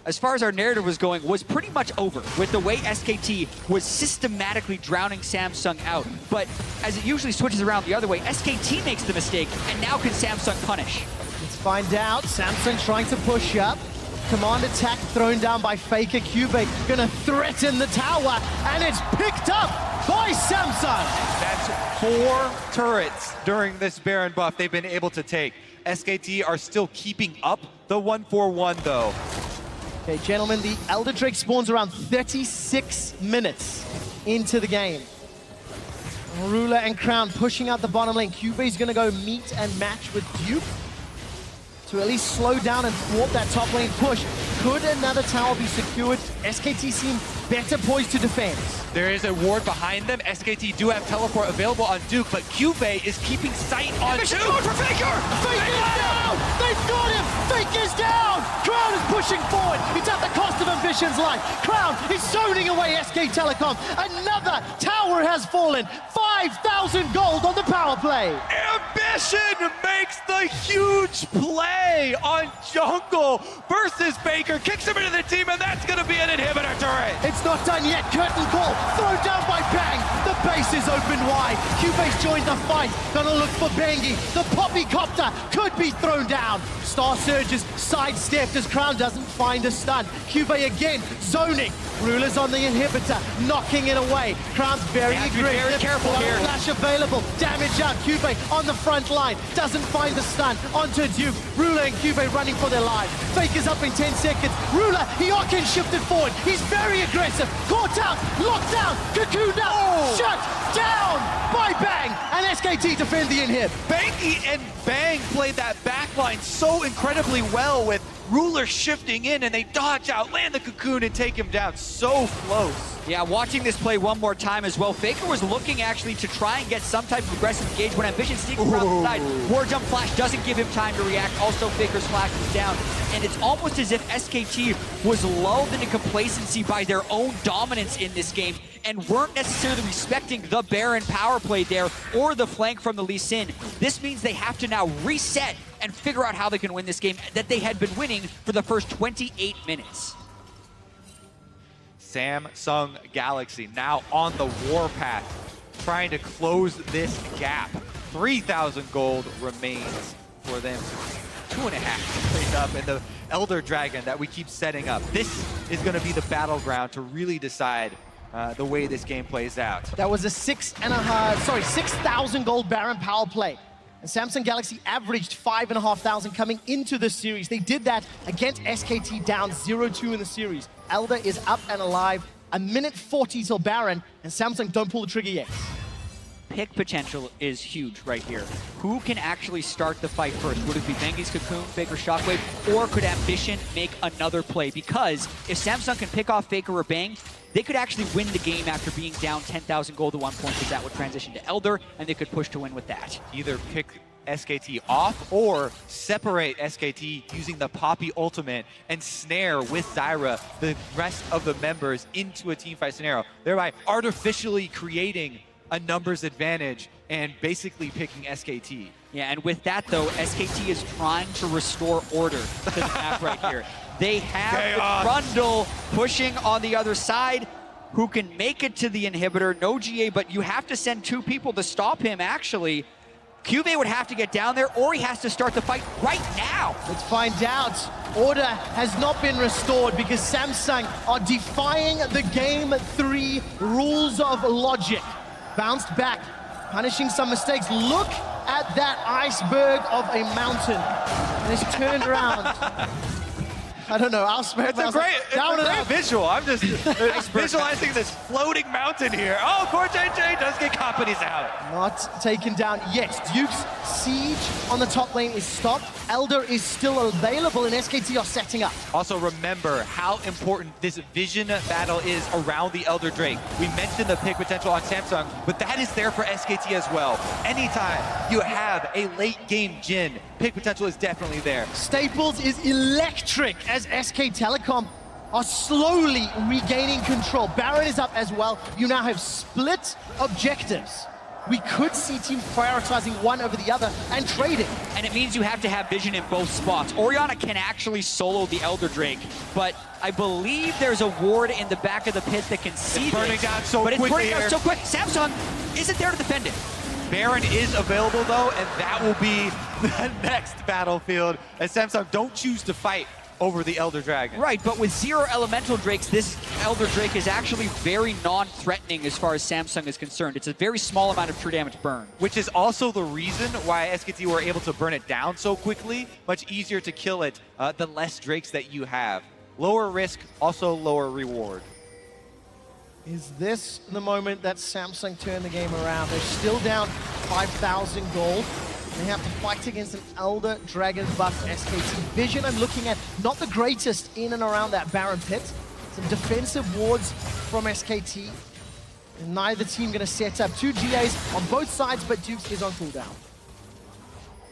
as far as our narrative was going, was pretty much over with the way SKT was systematically drowning Samsung out. But as it usually switches around the other way, SKT makes the mistake, and now can Samsung punish? Let's find out. Samsung trying to push up. Command attack thrown down by Faker. Cube gonna threaten the tower, and it's picked up by Samsung. That's 4 turrets during this Baron buff they've been able to take. SKT are still keeping up the 1-4-1 though. Okay, gentlemen, the Elder Drake spawns around 36 minutes into the game. Ruler and Crown pushing out the bottom lane. Cube's gonna go meet and match with Duke to at least slow down and thwart that top lane push. Could another tower be secured? SKT seem better poised to defend. There is a ward behind them. SKT do have teleport available on Duke, but Cube is keeping sight on Duke. Going for Faker! Fake is down! They've got him! Fake is down! Crown is pushing forward. It's at the cost of Ambition. Ambition's life. Crown is zoning away SK Telecom. Another tower has fallen. 5,000 gold on the power play. Ambition makes the huge play on Jungle versus Faker. Kicks him into the team, and that's going to be an inhibitor turret. It's not done yet. Curtain call. Thrown down by Bang. The base is open wide. Cubase joined the fight. Gonna look for Bengi. The Poppy Copter could be thrown down. Star Surges sidestepped as Crown doesn't find a stun. Cubase again zoning. Ruler's on the inhibitor, knocking it away. Crown's very aggressive. Very careful here. Flash available. Damage out. Cubase on the front line. Doesn't find the stun. Onto Duke. Ruler and Cubase running for their lives. Faker's up in 10 seconds. Ruler, Hiokin shifted forward. He's very aggressive. Caught out. Locked down. Cocooned up. Shut down by Bang. And SKT defend the inhib. Banky and Bang played that backline so incredibly well with Ruler shifting in, and they dodge out, land the cocoon, and take him down so close. Yeah, watching this play one more time as well. Faker was looking actually to try and get some type of aggressive engage when Ambition sneaks around the side. War Jump Flash doesn't give him time to react. Also, Faker's flash is down. And it's almost as if SKT was lulled into complacency by their own dominance in this game and weren't necessarily respecting the Baron power play there or the flank from the Lee Sin. This means they have to now reset and figure out how they can win this game that they had been winning for the first 28 minutes. Samsung Galaxy now on the warpath, trying to close this gap. 3,000 gold remains for them. 2.5 played up in the Elder Dragon that we keep setting up. This is going to be the battleground to really decide the way this game plays out. That was a 6,000 gold Baron power play. And Samsung Galaxy averaged 5,500 coming into the series. They did that against SKT down 0-2 in the series. Elder is up and alive. A minute 40 till Baron, and Samsung don't pull the trigger yet. Pick potential is huge right here. Who can actually start the fight first? Would it be Bengi's Cocoon, Faker Shockwave, or could Ambition make another play? Because if Samsung can pick off Faker or Bang, they could actually win the game after being down 10,000 gold at one point, because that would transition to Elder, and they could push to win with that. Either pick SKT off or separate SKT using the Poppy ultimate and snare with Zyra the rest of the members into a teamfight scenario, thereby artificially creating a numbers advantage and basically picking SKT. Yeah, and with that though, SKT is trying to restore order to the map right here. They have the Grundle pushing on the other side, who can make it to the inhibitor. No GA, but you have to send 2 people to stop him, actually. Cubase would have to get down there, or he has to start the fight right now. Let's find out. Order has not been restored because Samsung are defying the Game 3 rules of logic. Bounced back, punishing some mistakes. Look at that iceberg of a mountain. And it's turned around. I don't know, I'll spare it. It's a great visual. I'm just visualizing this floating mountain here. Oh, Core JJ does get companies out. Not taken down yet. Duke's siege on the top lane is stopped. Elder is still available, and SKT are setting up. Also remember how important this vision battle is around the Elder Drake. We mentioned the pick potential on Samsung, but that is there for SKT as well. Anytime you have a late game Jhin, pick potential is definitely there. Staples is electric as SK Telecom are slowly regaining control. Baron is up as well. You now have split objectives. We could see teams prioritizing one over the other and trading. And it means you have to have vision in both spots. Orianna can actually solo the Elder Drake, but I believe there's a ward in the back of the pit that can see it's burning down so quickly. But it's burning down so quick. Samsung isn't there to defend it. Baron is available though, and that will be the next battlefield as Samsung don't choose to fight over the Elder Dragon. Right, but with 0 elemental drakes, this Elder Drake is actually very non-threatening as far as Samsung is concerned. It's a very small amount of true damage burn. Which is also the reason why SKT were able to burn it down so quickly. Much easier to kill it the less drakes that you have. Lower risk, also lower reward. Is this the moment that Samsung turn the game around? They're still down 5,000 gold. They have to fight against an Elder Dragon buff SKT. Vision I'm looking at, not the greatest in and around that Baron pit. Some defensive wards from SKT. And neither team gonna set up 2 GAs on both sides, but Dukes is on cooldown.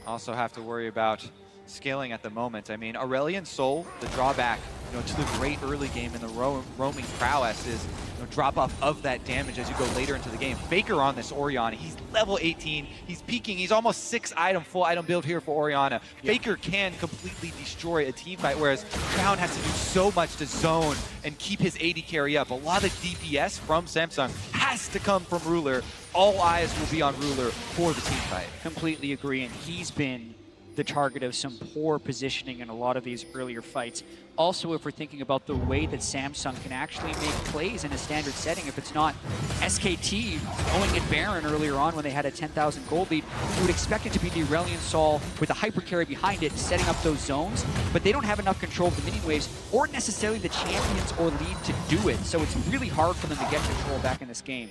Also have to worry about scaling at the moment. I mean, Aurelion Soul, the drawback to the great early game in the roaming prowess is drop off of that damage as you go later into the game. Faker on this Orianna, he's level 18, he's peaking, he's almost 6 full item build here for Orianna. Yeah. Faker can completely destroy a team fight, whereas Crown has to do so much to zone and keep his AD carry up. A lot of the DPS from Samsung has to come from Ruler. All eyes will be on Ruler for the team fight. Completely agree, and he's been the target of some poor positioning in a lot of these earlier fights. Also, if we're thinking about the way that Samsung can actually make plays in a standard setting, if it's not SKT going at Baron earlier on when they had a 10,000 gold lead, you would expect it to be the Aurelion Sol with a hyper carry behind it, setting up those zones, but they don't have enough control of the mini waves or necessarily the champions or lead to do it, so it's really hard for them to get control back in this game.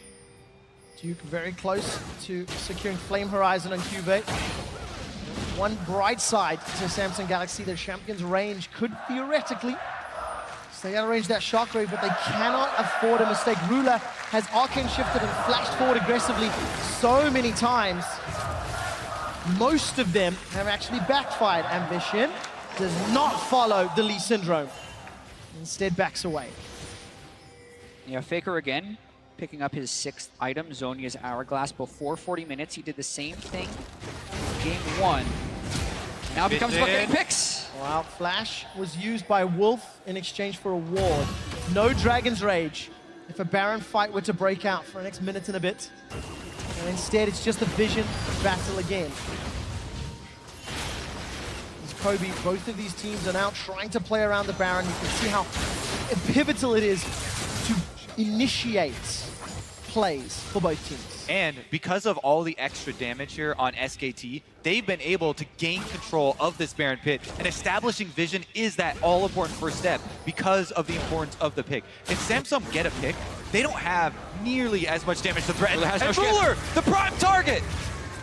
Duke very close to securing Flame Horizon on Cube. One bright side to Samsung Galaxy, their champion's range could theoretically stay out of range that Shockwave, but they cannot afford a mistake. Ruler has arcane shifted and flashed forward aggressively so many times. Most of them have actually backfired. Ambition does not follow the Lee Syndrome. Instead backs away. Yeah, Faker again, picking up his 6th item, Zhonya's Hourglass. Before 40 minutes, he did the same thing game 1. Now it becomes about getting picks. Wow, Flash was used by Wolf in exchange for a ward. No Dragon's Rage if a Baron fight were to break out for the next minute and a bit. And instead, it's just a Vision battle again. As Kobe, both of these teams are now trying to play around the Baron. You can see how pivotal it is to initiate plays for both teams. And because of all the extra damage here on SKT, they've been able to gain control of this Baron pit, and establishing Vision is that all-important first step because of the importance of the pick. If Samsung get a pick, they don't have nearly as much damage to threaten. And Ruler, the prime target!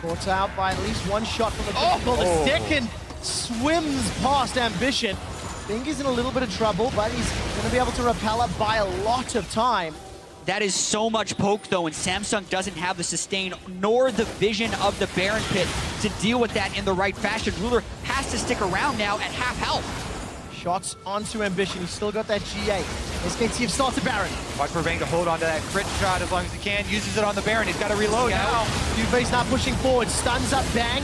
Caught out by at least one shot from the physical. The second swims past Ambition. Think he's in a little bit of trouble, but he's going to be able to repel up by a lot of time. That is so much poke, though, and Samsung doesn't have the sustain nor the vision of the Baron pit to deal with that in the right fashion. Ruler has to stick around now at half health. Shots onto Ambition. He's still got that GA. SKT have started Baron. Watch for Bang to hold on to that crit shot as long as he can. Uses it on the Baron. He's got to reload now. Cubase now pushing forward. Stuns up Bang.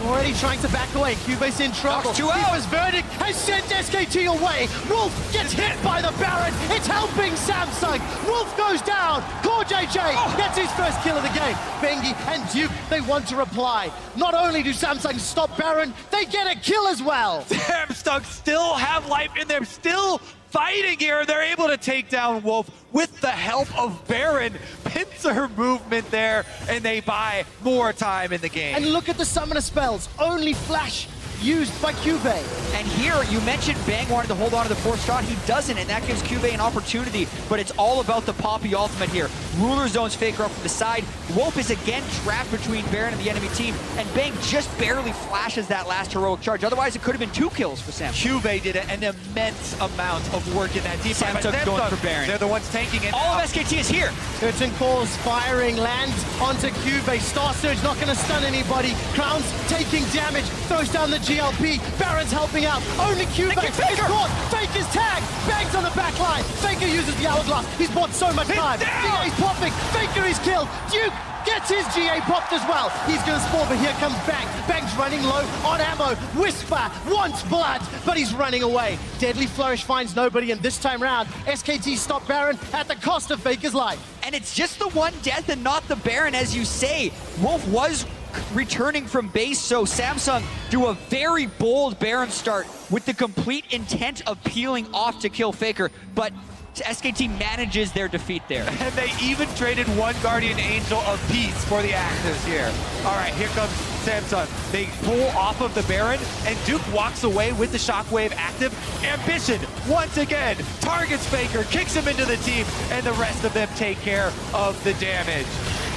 Already trying to back away. Cubase in trouble. Keeper's verdict has sent SKT away. Wolf gets hit by the Baron. It's helping Samsung. Wolf goes down. Core JJ gets his first kill of the game. Bengi and Duke, they want to reply. Not only do Samsung stop Baron, they get a kill as well. Samsung still have life in them, still fighting here. They're able to take down Wolf with the help of Baron. Pincer movement there, and they buy more time in the game. And look at the summoner spells. Only Flash used by Cube. And here, you mentioned Bang wanted to hold on to the 4th shot. He doesn't, and that gives Cube an opportunity, but it's all about the Poppy ultimate here. Ruler zones Faker up from the side. Wolf is again trapped between Baron and the enemy team, and Bang just barely flashes that last heroic charge. Otherwise, it could have been 2 kills for Samsung. Cube did an immense amount of work in that team. Samsung going for Baron. They're the ones tanking it. All of SKT is here. Curtain calls, firing, lands onto Cube. Star Surge not going to stun anybody. Crown's taking damage, throws down the GLP. Baron's helping out. Only Cube is caught. Faker's tag. Bangs on the back line. Faker uses the hourglass. He's bought so much time. GA's popping. Faker is killed. Duke gets his GA popped as well. He's going to spawn, but here comes Bang. Bang's running low on ammo. Whisper wants blood, but he's running away. Deadly Flourish finds nobody, and this time round, SKT stop Baron at the cost of Faker's life. And it's just the one death and not the Baron, as you say. Wolf was returning from base, so Samsung do a very bold Baron start with the complete intent of peeling off to kill Faker, but SKT manages their defeat there. And they even traded one Guardian Angel of Peace for the actives here. All right, here comes Samsung. They pull off of the Baron, and Duke walks away with the Shockwave active. Ambition, once again, targets Faker, kicks him into the team, and the rest of them take care of the damage.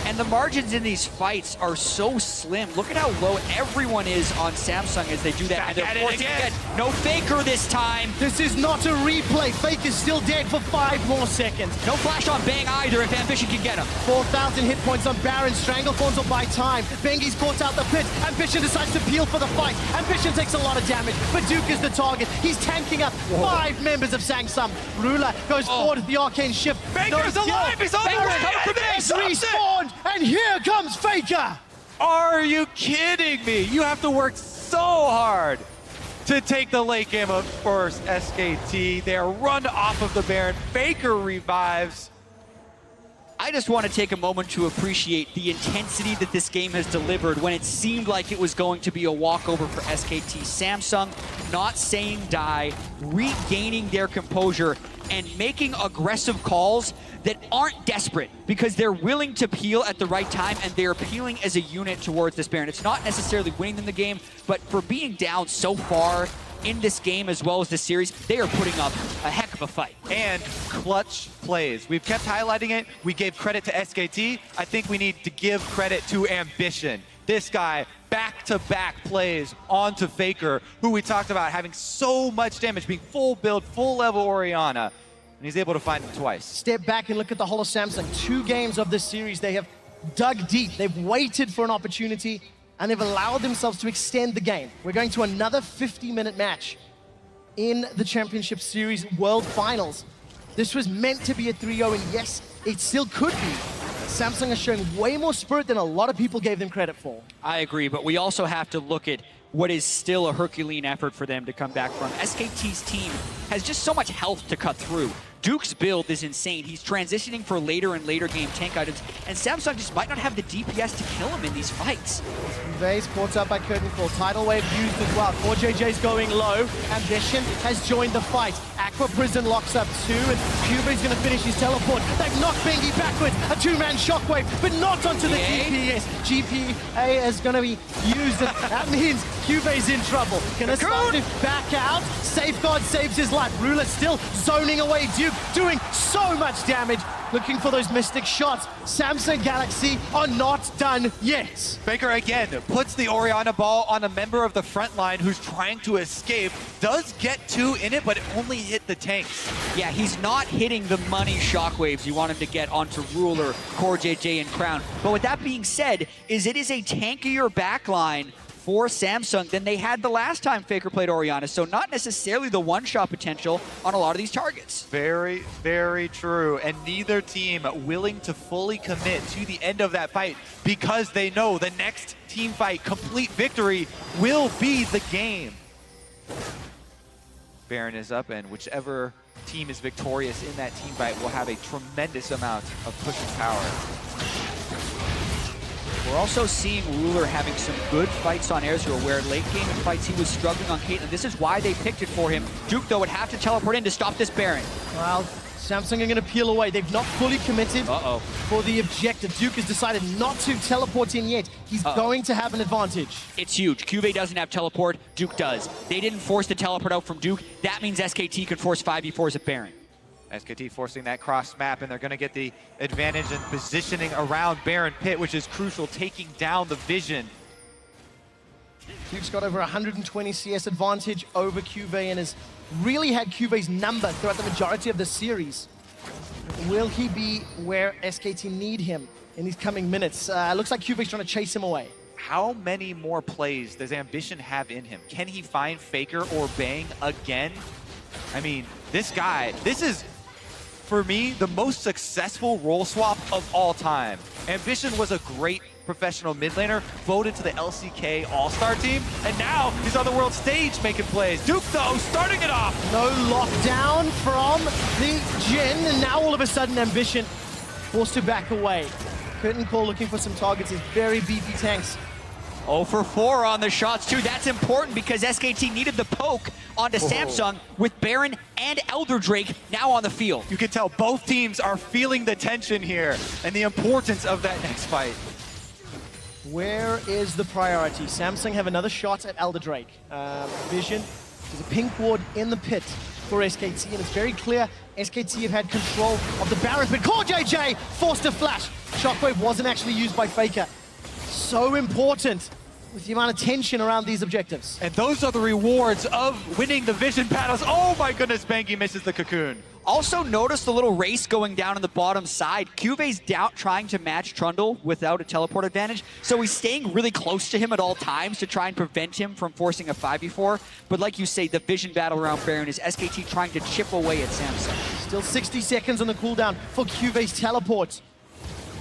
And the margins in these fights are so slim. Look at how low everyone is on Samsung as they do that. Back and at they're it forcing again. No Faker this time. This is not a replay. Fake is still dead for 5 more seconds. No flash on Bang either if Ambition can get him. 4,000 hit points on Baron. Stranglethorns will buy time. Bengi's caught out the pit. Ambition decides to peel for the fight. Ambition takes a lot of damage, but Duke is the target. He's tanking up 5 members of Sangsum. Ruler goes forward with the arcane shift. Faker's alive! He's on the Faker's way! coming for me! He's respawned, and here comes Faker! Are you kidding me? You have to work so hard to take the late game of first SKT. They are run off of the Baron. Faker revives. I just want to take a moment to appreciate the intensity that this game has delivered when it seemed like it was going to be a walkover for SKT. Samsung not saying die, regaining their composure, and making aggressive calls that aren't desperate because they're willing to peel at the right time and they're peeling as a unit towards this Baron. It's not necessarily winning them the game, but for being down so far in this game as well as this series, they are putting up a heck of a fight. And clutch plays. We've kept highlighting it. We gave credit to SKT. I think we need to give credit to Ambition. This guy, back-to-back plays onto Faker, who we talked about having so much damage, being full build, full level Orianna, and he's able to find him twice. Step back and look at the whole of Samsung. 2 games of this series, they have dug deep. They've waited for an opportunity, and they've allowed themselves to extend the game. We're going to another 50-minute match in the Championship Series World Finals. This was meant to be a 3-0, and yes, it still could be. Samsung is showing way more spirit than a lot of people gave them credit for. I agree, but we also have to look at what is still a Herculean effort for them to come back from. SKT's team has just so much health to cut through. Duke's build is insane. He's transitioning for later and later game tank items, and Samsung just might not have the DPS to kill him in these fights. Vase caught up by Curtain Call. Tidal Wave used as well. 4JJ's going low. Ambition has joined the fight. Aqua Prison locks up 2, and Cuba's going to finish his teleport. They've knocked Bengi backwards. A 2-man shockwave, but not onto the GPS. GPA is going to be used, and that means Cuba's in trouble. Going to start to back out. Safeguard saves his life. Ruler still zoning away. Duke doing so much damage. Looking for those mystic shots. Samsung Galaxy are not done yet. Faker again puts the Orianna ball on a member of the front line who's trying to escape. Does get 2 in it, but it only hit the tanks. Yeah, he's not hitting the money shockwaves you want him to get onto Ruler, Core JJ, and Crown. But with that being said, it is a tankier backline for Samsung than they had the last time Faker played Orianna. So not necessarily the one-shot potential on a lot of these targets. Very, very true. And neither team willing to fully commit to the end of that fight because they know the next team fight, complete victory, will be the game. Baron is up, and whichever team is victorious in that team fight will have a tremendous amount of pushing power. We're also seeing Ruler having some good fights on Ezreal, where late game fights he was struggling on Caitlyn. This is why they picked it for him. Duke, though, would have to teleport in to stop this Baron. Well, Samsung are going to peel away. They've not fully committed for the objective. Duke has decided not to teleport in yet. He's going to have an advantage. It's huge. Cube doesn't have teleport. Duke does. They didn't force the teleport out from Duke. That means SKT can force 5v4s at Baron. SKT forcing that cross map, and they're going to get the advantage in positioning around Baron Pit, which is crucial, taking down the vision. Duke's got over 120 CS advantage over Cube and has really had Cube's number throughout the majority of the series. Will he be where SKT need him in these coming minutes? Looks like Cube's trying to chase him away. How many more plays does Ambition have in him? Can he find Faker or Bang again? I mean, this guy, this is, for me, the most successful role swap of all time. Ambition was a great professional mid laner, voted to the LCK All-Star team, and now he's on the world stage making plays. Duke, though, starting it off. No lockdown from the Jin, and now all of a sudden Ambition forced to back away. Curtain Call looking for some targets, his very beefy tanks. 0 for 4 on the shots, too. That's important because SKT needed the poke onto Samsung with Baron and Elder Drake now on the field. You can tell both teams are feeling the tension here and the importance of that next fight. Where is the priority? Samsung have another shot at Elder Drake. Vision, there's a pink ward in the pit. for SKT, and it's very clear SKT have had control of the Baron, but Core JJ forced a flash. Shockwave wasn't actually used by Faker. So important with the amount of tension around these objectives. And those are the rewards of winning the Vision battles. Oh my goodness, Banky misses the cocoon. Also notice the little race going down on the bottom side. Cuve's down trying to match Trundle without a teleport advantage, so he's staying really close to him at all times to try and prevent him from forcing a 5v4. But like you say, the Vision battle around Baron is SKT trying to chip away at Samsung. Still 60 seconds on the cooldown for Cuve's teleport.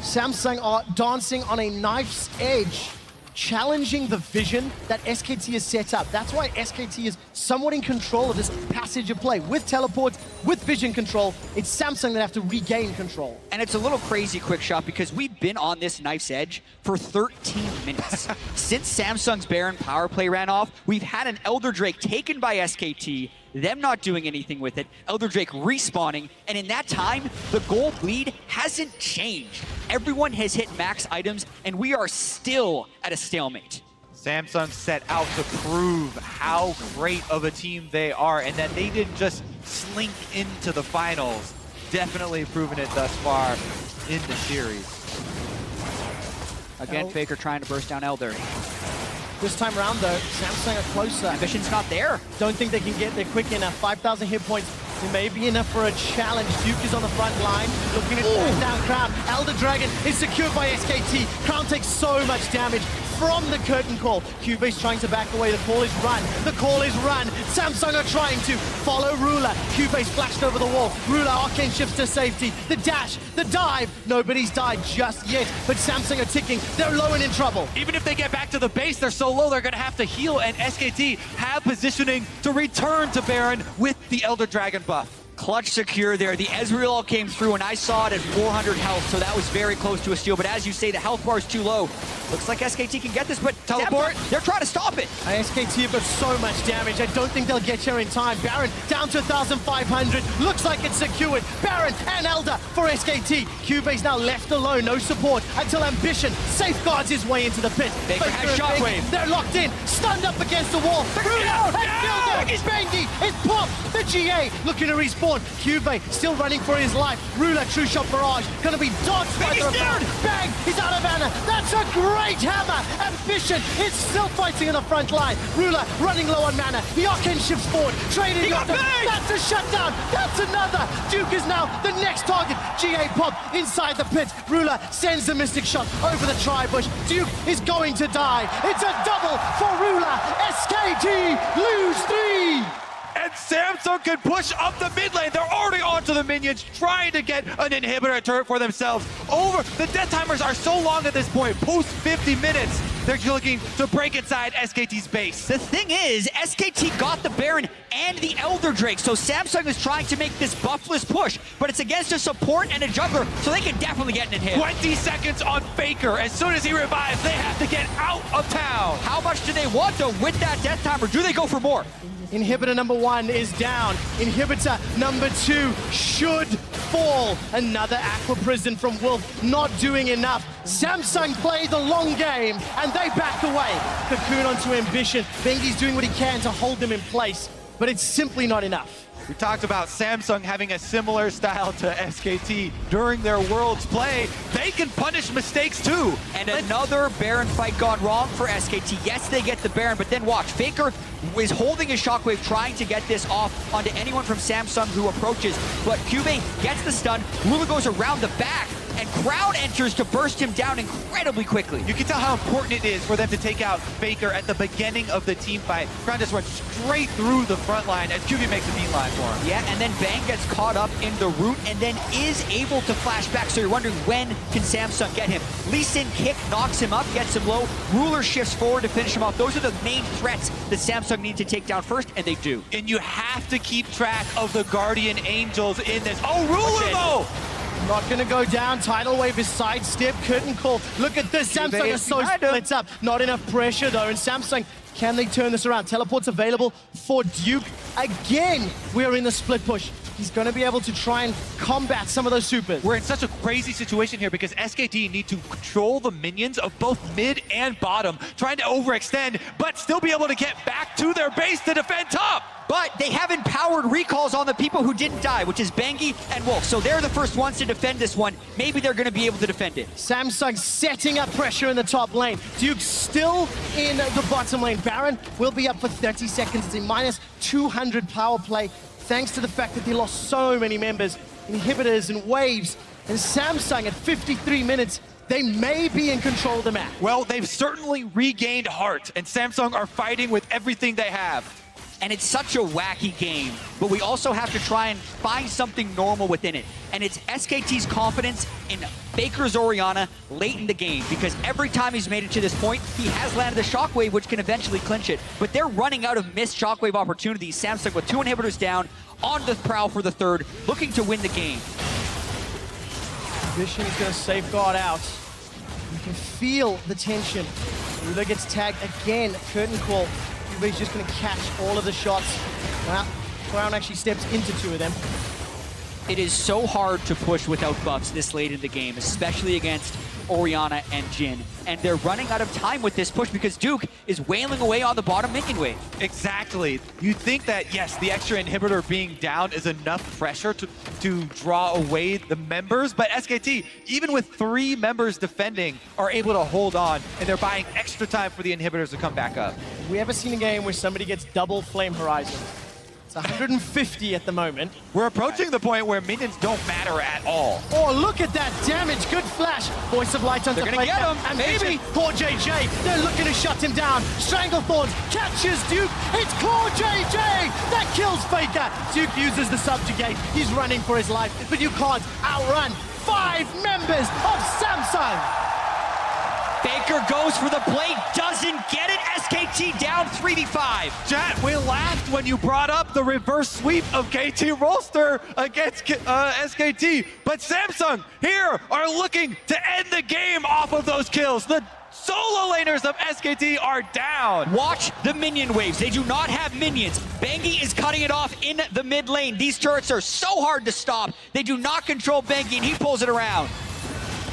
Samsung are dancing on a knife's edge, challenging the vision that SKT has set up. That's why SKT is somewhat in control of this passage of play. With teleports, with vision control, it's Samsung that have to regain control. And it's a little crazy, Quick Shot, because we've been on this knife's edge for 13 minutes. Since Samsung's Baron power play ran off, we've had an Elder Drake taken by SKT, them not doing anything with it, Elder Drake respawning, and in that time, the gold lead hasn't changed. Everyone has hit max items, and we are still at a stalemate. Samsung set out to prove how great of a team they are and that they didn't just slink into the finals. Definitely proven it thus far in the series. Again, Faker trying to burst down Elder. This time around, though, Samsung are closer. Ambition's not there. Don't think they can get there quick enough. 5,000 hit points. It may be enough for a challenge. Duke is on the front line, looking at force down Crown. Elder Dragon is secured by SKT. Crown takes so much damage from the curtain call. Cube's trying to back away. The call is run. The call is run. Samsung are trying to follow Ruler. Cube's flashed over the wall. Ruler arcane shifts to safety. The dash, the dive. Nobody's died just yet, but Samsung are ticking. They're low and in trouble. Even if they get back to the base, they're so low, they're going to have to heal, and SKT have positioning to return to Baron with the Elder Dragon buff. Clutch secure there. The Ezreal came through, and I saw it at 400 health, so that was very close to a steal. But as you say, the health bar is too low. Looks like SKT can get this, but teleport. They're trying to stop it. SKT have got so much damage. I don't think they'll get here in time. Baron down to 1,500. Looks like it's secured. Baron and Elder for SKT. Cube's now left alone. No support until Ambition safeguards his way into the pit. Faker has Shockwave. They're locked in. Stunned up against the wall. Bangy is popped. The GA looking to respawn. Cube still running for his life. Ruler, true shot barrage. Gonna be dodged by the rebound. Bang! He's out of mana. That's a great hammer. Ambition is still fighting in the front line. Ruler running low on mana. The arcane shifts forward. Trading. That's a shutdown. That's another. Duke is now the next target. GA pop inside the pit. Ruler sends the mystic shot over the tri-bush. Duke is going to die. It's a double for Ruler. SKT lose 3. And Samsung can push up the mid lane. They're already onto the minions, trying to get an inhibitor turret for themselves. The death timers are so long at this point, post 50 minutes. They're looking to break inside SKT's base. The thing is, SKT got the Baron and the Elder Drake, so Samsung is trying to make this buffless push, but it's against a support and a jungler, so they can definitely get an inhib. 20 seconds on Faker. As soon as he revives, they have to get out of town. How much do they want, though, with that death timer? Do they go for more? Inhibitor number 1 is down. Inhibitor number 2 should fall. Another Aqua Prison from Wolf, not doing enough. Samsung play the long game, and they back away. Cocoon onto Ambition. Bengi's doing what he can to hold them in place, but it's simply not enough. We talked about Samsung having a similar style to SKT during their Worlds play. They can punish mistakes too. And another Baron fight gone wrong for SKT. Yes, they get the Baron, but then watch. Faker is holding his Shockwave, trying to get this off onto anyone from Samsung who approaches. But Cube gets the stun. Ruler goes around the back, and Crowd enters to burst him down incredibly quickly. You can tell how important it is for them to take out Faker at the beginning of the team fight. Crowd just runs straight through the front line as QB makes a beeline for him. Yeah, and then Bang gets caught up in the root and then is able to flash back. So you're wondering, when can Samsung get him? Lee Sin kick knocks him up, gets him low. Ruler shifts forward to finish him off. Those are the main threats that Samsung need to take down first, and they do. And you have to keep track of the Guardian Angels in this. Oh, Ruler though! Not gonna go down. Tidal wave is sidestep. Curtain call. Look at this. Samsung is so split up. Not enough pressure though. And Samsung, can they turn this around? Teleport's available for Duke. Again, we're in the split push. He's gonna be able to try and combat some of those supers. We're in such a crazy situation here because SKT need to control the minions of both mid and bottom, trying to overextend, but still be able to get back to their base to defend top. but they have empowered recalls on the people who didn't die, which is Bengi and Wolf. So they're the first ones to defend this one. Maybe they're going to be able to defend it. Samsung setting up pressure in the top lane. Duke still in the bottom lane. Baron will be up for 30 seconds. It's a minus 200 power play, thanks to the fact that they lost so many members, inhibitors and waves. And Samsung at 53 minutes, they may be in control of the map. Well, they've certainly regained heart, and Samsung are fighting with everything they have. And it's such a wacky game, but we also have to try and find something normal within it. And it's SKT's confidence in Faker's Orianna late in the game, because every time he's made it to this point, he has landed a Shockwave, which can eventually clinch it. But they're running out of missed Shockwave opportunities. Samsung with 2 inhibitors down, on the prowl for the third, looking to win the game. Vision is going to safeguard out. You can feel the tension. Ruler gets tagged again. Curtain call. He's just going to catch all of the shots. Well, Clown actually steps into 2 of them. It is so hard to push without buffs this late in the game, especially against Orianna and Jhin. And they're running out of time with this push because Duke is wailing away on the bottom minion wave. Exactly. You'd think that, yes, the extra inhibitor being down is enough pressure to draw away the members, but SKT, even with 3 members defending, are able to hold on, and they're buying extra time for the inhibitors to come back up. We ever seen a game where somebody gets double Flame Horizon? It's 150 at the moment. We're approaching the point where minions don't matter at all. Oh, look at that damage. Good flash. Voice of Light onto They're gonna get him, and maybe. Core JJ. They're looking to shut him down. Stranglethorns catches Duke. It's Core JJ that kills Faker. Duke uses the subjugate. He's running for his life, but you can't outrun 5 members of Samsung. Faker goes for the blade, doesn't get it. SKT down 3v5. Chat, we laughed when you brought up the reverse sweep of KT Rolster against SKT, but Samsung here are looking to end the game off of those kills. The solo laners of SKT are down. Watch the minion waves. They do not have minions. Bengi is cutting it off in the mid lane. These turrets are so hard to stop. They do not control Bengi, and he pulls it around.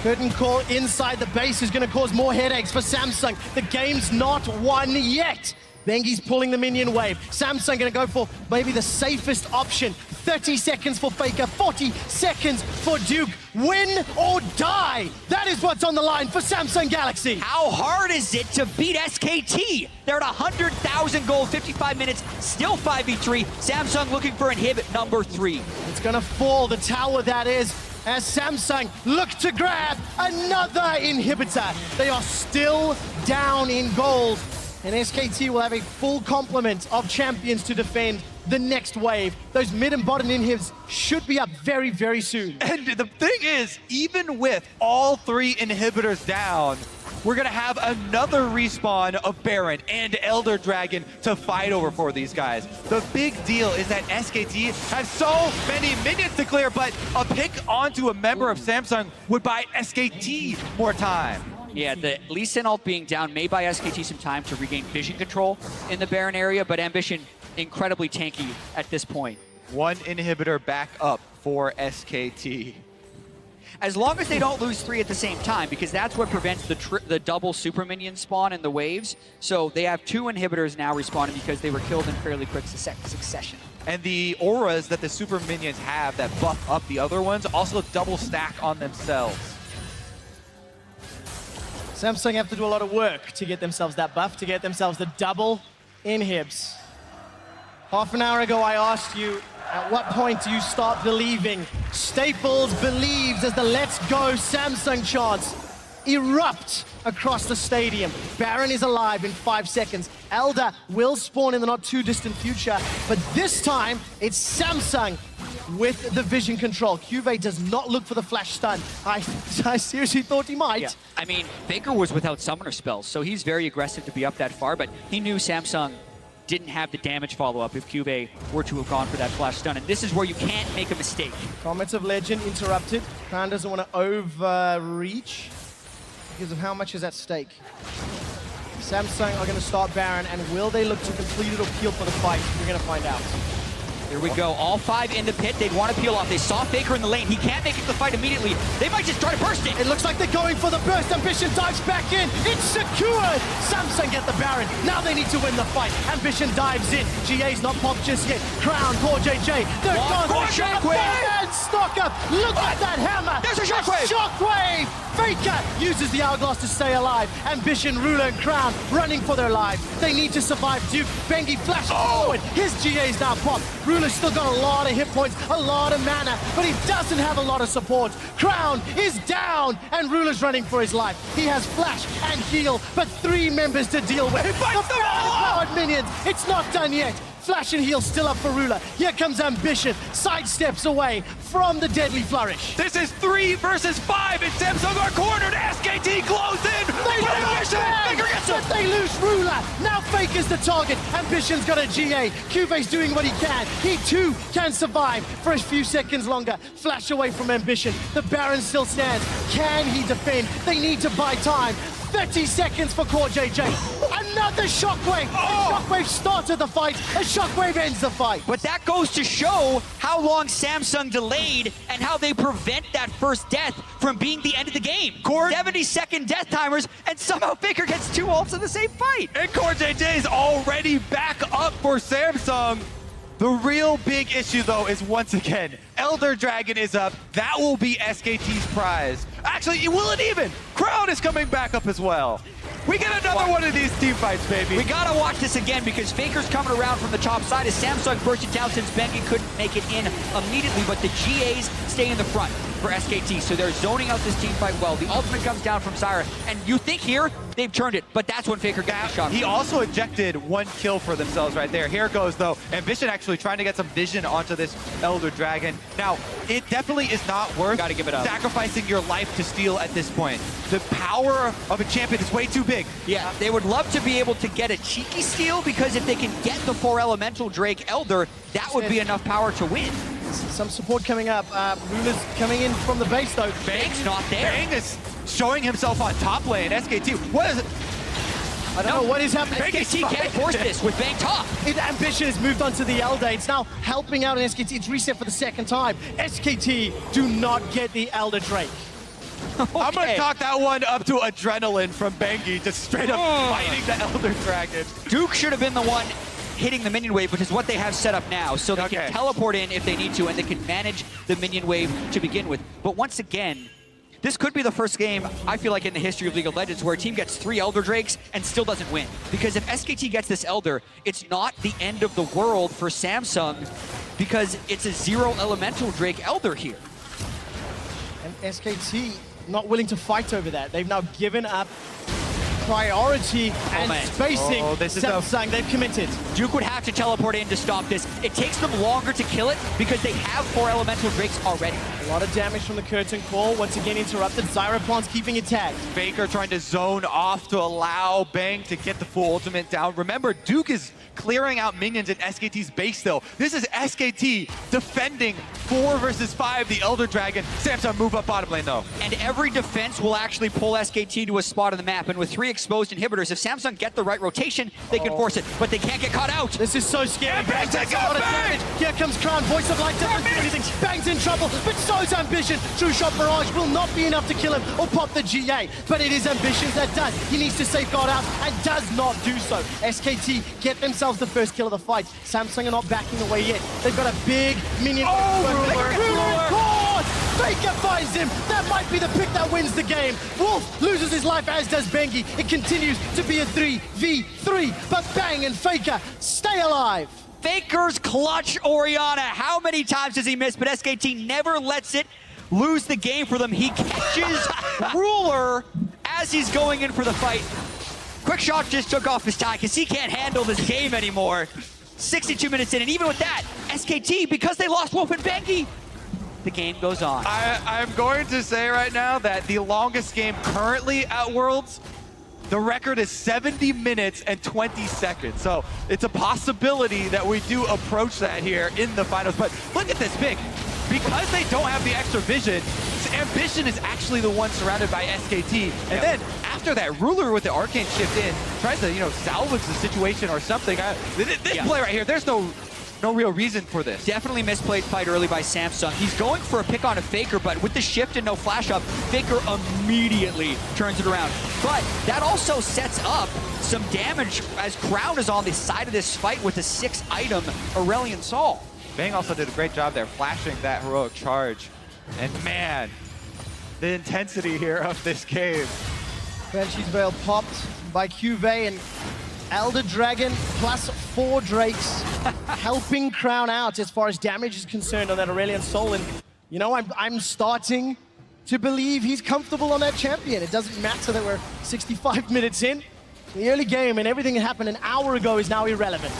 Curtain call inside the base is going to cause more headaches for Samsung. The game's not won yet. Bengi's pulling the minion wave. Samsung going to go for maybe the safest option. 30 seconds for Faker, 40 seconds for Duke. Win or die. That is what's on the line for Samsung Galaxy. How hard is it to beat SKT? They're at 100,000 gold, 55 minutes, still 5v3. Samsung looking for inhibit number 3. It's going to fall, the tower that is, as Samsung look to grab another inhibitor. They are still down in gold, and SKT will have a full complement of champions to defend the next wave. Those mid and bottom inhibs should be up very, very soon. And the thing is, even with all 3 inhibitors down, we're gonna have another respawn of Baron and Elder Dragon to fight over for these guys. The big deal is that SKT has so many minions to clear, but a pick onto a member of Samsung would buy SKT more time. Yeah, the Lee Sin ult being down may buy SKT some time to regain vision control in the Baron area, but Ambition incredibly tanky at this point. 1 inhibitor back up for SKT. As long as they don't lose 3 at the same time, because that's what prevents the double super minion spawn in the waves. So they have 2 inhibitors now respawning because they were killed in fairly quick succession. And the auras that the super minions have that buff up the other ones also double stack on themselves. Samsung have to do a lot of work to get themselves that buff, to get themselves the double inhibs. Half an hour ago, I asked you, at what point do you start believing? Staples believes as the Let's Go Samsung chants erupt across the stadium. Baron is alive in 5 seconds. Elder will spawn in the not too distant future, but this time it's Samsung with the vision control. Cuvée does not look for the flash stun. I seriously thought he might. Yeah. I mean, Faker was without summoner spells, so he's very aggressive to be up that far, but he knew Samsung didn't have the damage follow-up if Cuvée were to have gone for that flash stun, and this is where you can't make a mistake. Comments of Legend interrupted. Khan doesn't want to overreach because of how much is at stake. Samsung are going to start Baron, and will they look to complete it or peel for the fight? We're going to find out. Here we go. All 5 in the pit. They'd want to peel off. They saw Faker in the lane. He can't make it to the fight immediately. They might just try to burst it. It looks like they're going for the burst. Ambition dives back in. It's secured. Samsung get the Baron. Now they need to win the fight. Ambition dives in. GA's not popped just yet. Crown, Core JJ. They're gone. And stock up. Look at that hammer. There's a shockwave. Shockwave. Faker uses the hourglass to stay alive. Ambition, Ruler, and Crown running for their lives. They need to survive. Duke, Bengi flashes forward. His GA's now popped. Ruler's still got a lot of hit points, a lot of mana, but he doesn't have a lot of support. Crown is down, and Ruler's running for his life. He has flash and heal, but 3 members to deal with. The powered minions. It's not done yet. Flash and heal still up for Ruler. Here comes Ambition. Sidesteps away from the deadly flourish. This is 3 versus 5, and Samsung are cornered. SKT close in. They but they lose Ruler. Now Faker's the target. Ambition's got a GA. Cuve's doing what he can. He too can survive for a few seconds longer. Flash away from Ambition. The Baron still stands. Can he defend? They need to buy time. 30 seconds for Core JJ. Another shockwave. A shockwave started the fight. A shockwave ends the fight. But that goes to show how long Samsung delayed and how they prevent that first death from being the end of the game. 70-second death timers, and somehow Faker gets 2 ults in the same fight. And Core JJ is already back up for Samsung. The real big issue, though, is once again, Elder Dragon is up. That will be SKT's prize. Actually, will it even? Crown is coming back up as well. We get another one of these team fights, baby. We gotta watch this again because Faker's coming around from the top side as Samsung burst it down since Bengi couldn't make it in immediately, but the GAs stay in the front for SKT, so they're zoning out this team fight well. The ultimate comes down from Zyra, and you think here, they've turned it, but that's when Faker gets the shot. He also ejected 1 kill for themselves right there. Here it goes, though. Ambition actually trying to get some vision onto this Elder Dragon. Now, it definitely is not worth Gotta give it up. sacrificing your life to steal at this point. The power of a champion is way too big. Yeah, they would love to be able to get a cheeky steal because if they can get the 4 elemental Drake Elder, that would be enough power to win. Some support coming up. Ruler's coming in from the base, though. Bang's not there. Bang is showing himself on top lane. SKT, what is it? I don't know what is happening. SKT can't force this with Bang top. Ambition has moved on to the Elder. It's now helping out in SKT. It's reset for the 2nd time. SKT do not get the Elder Drake. Okay. I'm going to talk that one up to adrenaline from Bengi, just straight up fighting the Elder Dragon. Duke should have been the one hitting the minion wave, which is what they have set up now, so they can teleport in if they need to, and they can manage the minion wave to begin with. But once again, this could be the first game, I feel like, in the history of League of Legends where a team gets 3 Elder Drakes and still doesn't win. Because if SKT gets this Elder, it's not the end of the world for Samsung because it's a 0 Elemental Drake Elder here. And SKT not willing to fight over that. They've now given up priority and spacing. This is Samsung, they've committed. Duke would have to teleport in to stop this. It takes them longer to kill it because they have 4 Elemental Drakes already. A lot of damage from the curtain call. Once again interrupted. Zyra Plant's keeping it tagged. Faker trying to zone off to allow Bang to get the full ultimate down. Remember, Duke is clearing out minions in SKT's base still. This is SKT defending 4 versus 5, the Elder Dragon. Samsung move up bottom lane, though. And every defense will actually pull SKT to a spot on the map. And with 3 exposed inhibitors, if Samsung get the right rotation, they can force it. But they can't get caught out. This is so scary. Bang takes a lot of damage. Here comes Crown. Voice of Light doesn't do anything. Bang's in trouble, but so's Ambition. True Shot Barrage will not be enough to kill him or pop the GA. But it is Ambition that does. He needs to safeguard out and does not do so. SKT get themselves the first kill of the fight. Samsung are not backing away yet. They've got a big minion. Faker finds him. That might be the pick that wins the game. Wolf loses his life, as does Bengi. It continues to be a 3v3, but Bang and Faker stay alive. Faker's clutch Orianna. How many times does he miss? But SKT never lets it lose the game for them. He catches Ruler as he's going in for the fight. Quick Shot just took off his tie because he can't handle this game anymore. 62 minutes in, and even with that, SKT, because they lost Wolf and Bengi, the game goes on. I'm going to say right now that the longest game currently at Worlds, the record is 70 minutes and 20 seconds. So it's a possibility that we do approach that here in the finals. But look at this pick. Because they don't have the extra vision, Ambition is actually the one surrounded by SKT. And then after that, Ruler with the Arcane shift in, tries to, salvage the situation or something. This play right here, there's no no real reason for this. Definitely misplayed fight early by Samsung. He's going for a pick on a Faker, but with the shift and no flash up, Faker immediately turns it around. But that also sets up some damage as Crown is on the side of this fight with a 6-item Aurelion Sol. Bang also did a great job there, flashing that heroic charge. And man, the intensity here of this game. Banshee's Veil popped by QV, and Elder Dragon plus 4 Drakes helping Crown out as far as damage is concerned on that Aurelion Sol. And you know, I'm starting to believe he's comfortable on that champion. It doesn't matter that we're 65 minutes in. The early game and everything that happened an hour ago is now irrelevant.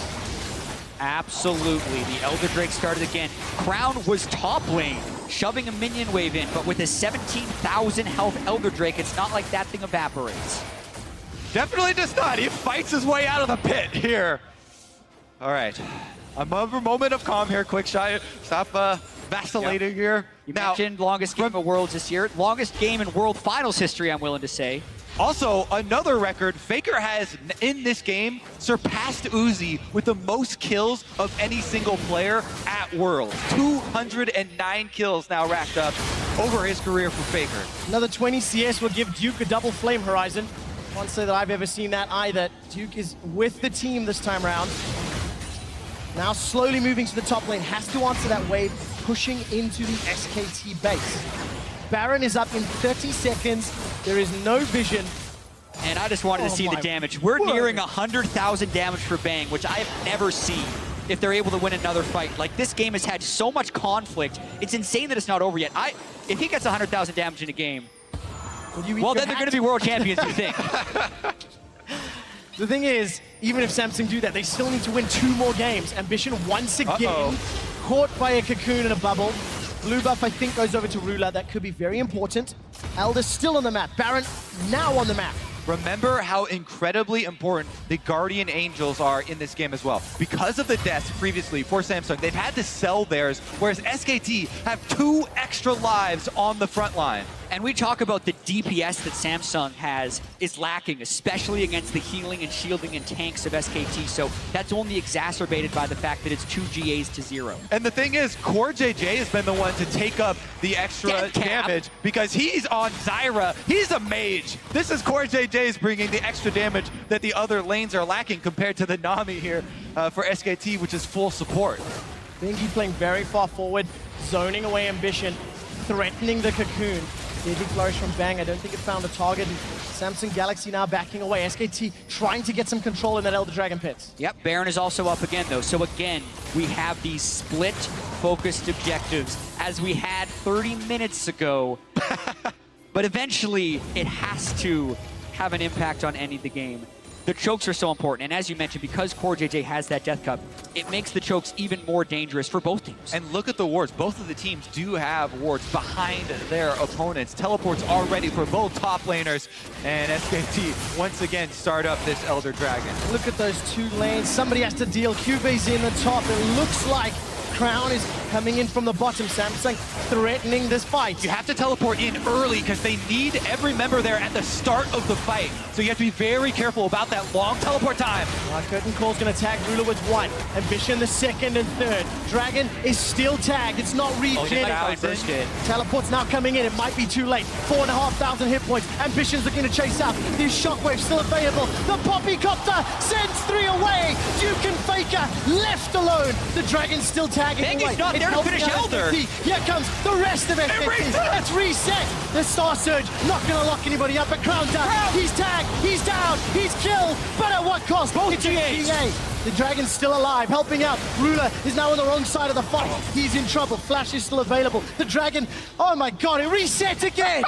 Absolutely. The Elder Drake started again. Crown was top lane, shoving a minion wave in, but with a 17,000 health Elder Drake, it's not like that thing evaporates. Definitely does not. He fights his way out of the pit here. All right. Another moment of calm here. Quick shot. Stop vacillating here. You mentioned longest game of Worlds this year. Longest game in World Finals history, I'm willing to say. Also, another record, Faker has, in this game, surpassed Uzi with the most kills of any single player at Worlds. 209 kills now racked up over his career for Faker. Another 20 CS will give Duke a double flame horizon. Can't say that I've ever seen that either. Duke is with the team this time around. Now slowly moving to the top lane, has to answer that wave, pushing into the SKT base. Baron is up in 30 seconds. There is no vision. And I just wanted to see the damage. We're nearing 100,000 damage for Bang, which I have never seen if they're able to win another fight. Like, this game has had so much conflict. It's insane that it's not over yet. If he gets 100,000 damage in a game, well, then they're going to be world champions, you think. The thing is, even if Samsung do that, they still need to win 2 more games. Ambition once again, caught by a cocoon and a bubble. Blue buff, I think, goes over to Ruler. That could be very important. Elder still on the map. Baron now on the map. Remember how incredibly important the Guardian Angels are in this game as well. Because of the deaths previously for Samsung, they've had to sell theirs, whereas SKT have 2 extra lives on the front line. And we talk about the DPS that Samsung has is lacking, especially against the healing and shielding and tanks of SKT. So that's only exacerbated by the fact that it's 2 GAs to 0. And the thing is, Core JJ has been the one to take up the extra damage because he's on Zyra. He's a mage. This is Core JJ's bringing the extra damage that the other lanes are lacking compared to the Nami here for SKT, which is full support. Bingy playing very far forward, zoning away Ambition, threatening the cocoon. Big flourish from Bang. I don't think it found a target. Samsung Galaxy now backing away. SKT trying to get some control in that Elder Dragon pit. Yep, Baron is also up again, though. So again, we have these split-focused objectives as we had 30 minutes ago. But eventually, it has to have an impact on ending the game. The chokes are so important, and as you mentioned, because Core JJ has that Death Cup, it makes the chokes even more dangerous for both teams. And look at the wards. Both of the teams do have wards behind their opponents. Teleports are ready for both top laners, and SKT once again start up this Elder Dragon. Look at those 2 lanes. Somebody has to deal. QV's in the top. It looks like Crown is coming in from the bottom. Samsung threatening this fight. You have to teleport in early because they need every member there at the start of the fight. So you have to be very careful about that long teleport time. Curtain Call's going to tag Ruler with 1. Ambition the 2nd and 3rd. Dragon is still tagged. It's not regen. Teleport's now coming in. It might be too late. 4,500 hit points. Ambition's looking to chase out. These shockwaves still available. The Poppycopter sends 3 away. Duke and Faker left alone. The Dragon's still tagged. Bangy's not there to finish Elder. Here comes the rest of SKT. Let's reset. The Star Surge not going to lock anybody up, but Crown's down. He's tagged. He's down. He's killed. But at what cost? Both GA. The Dragon's still alive, helping out. Ruler is now on the wrong side of the fight. He's in trouble. Flash is still available. The Dragon, oh my god, it resets again.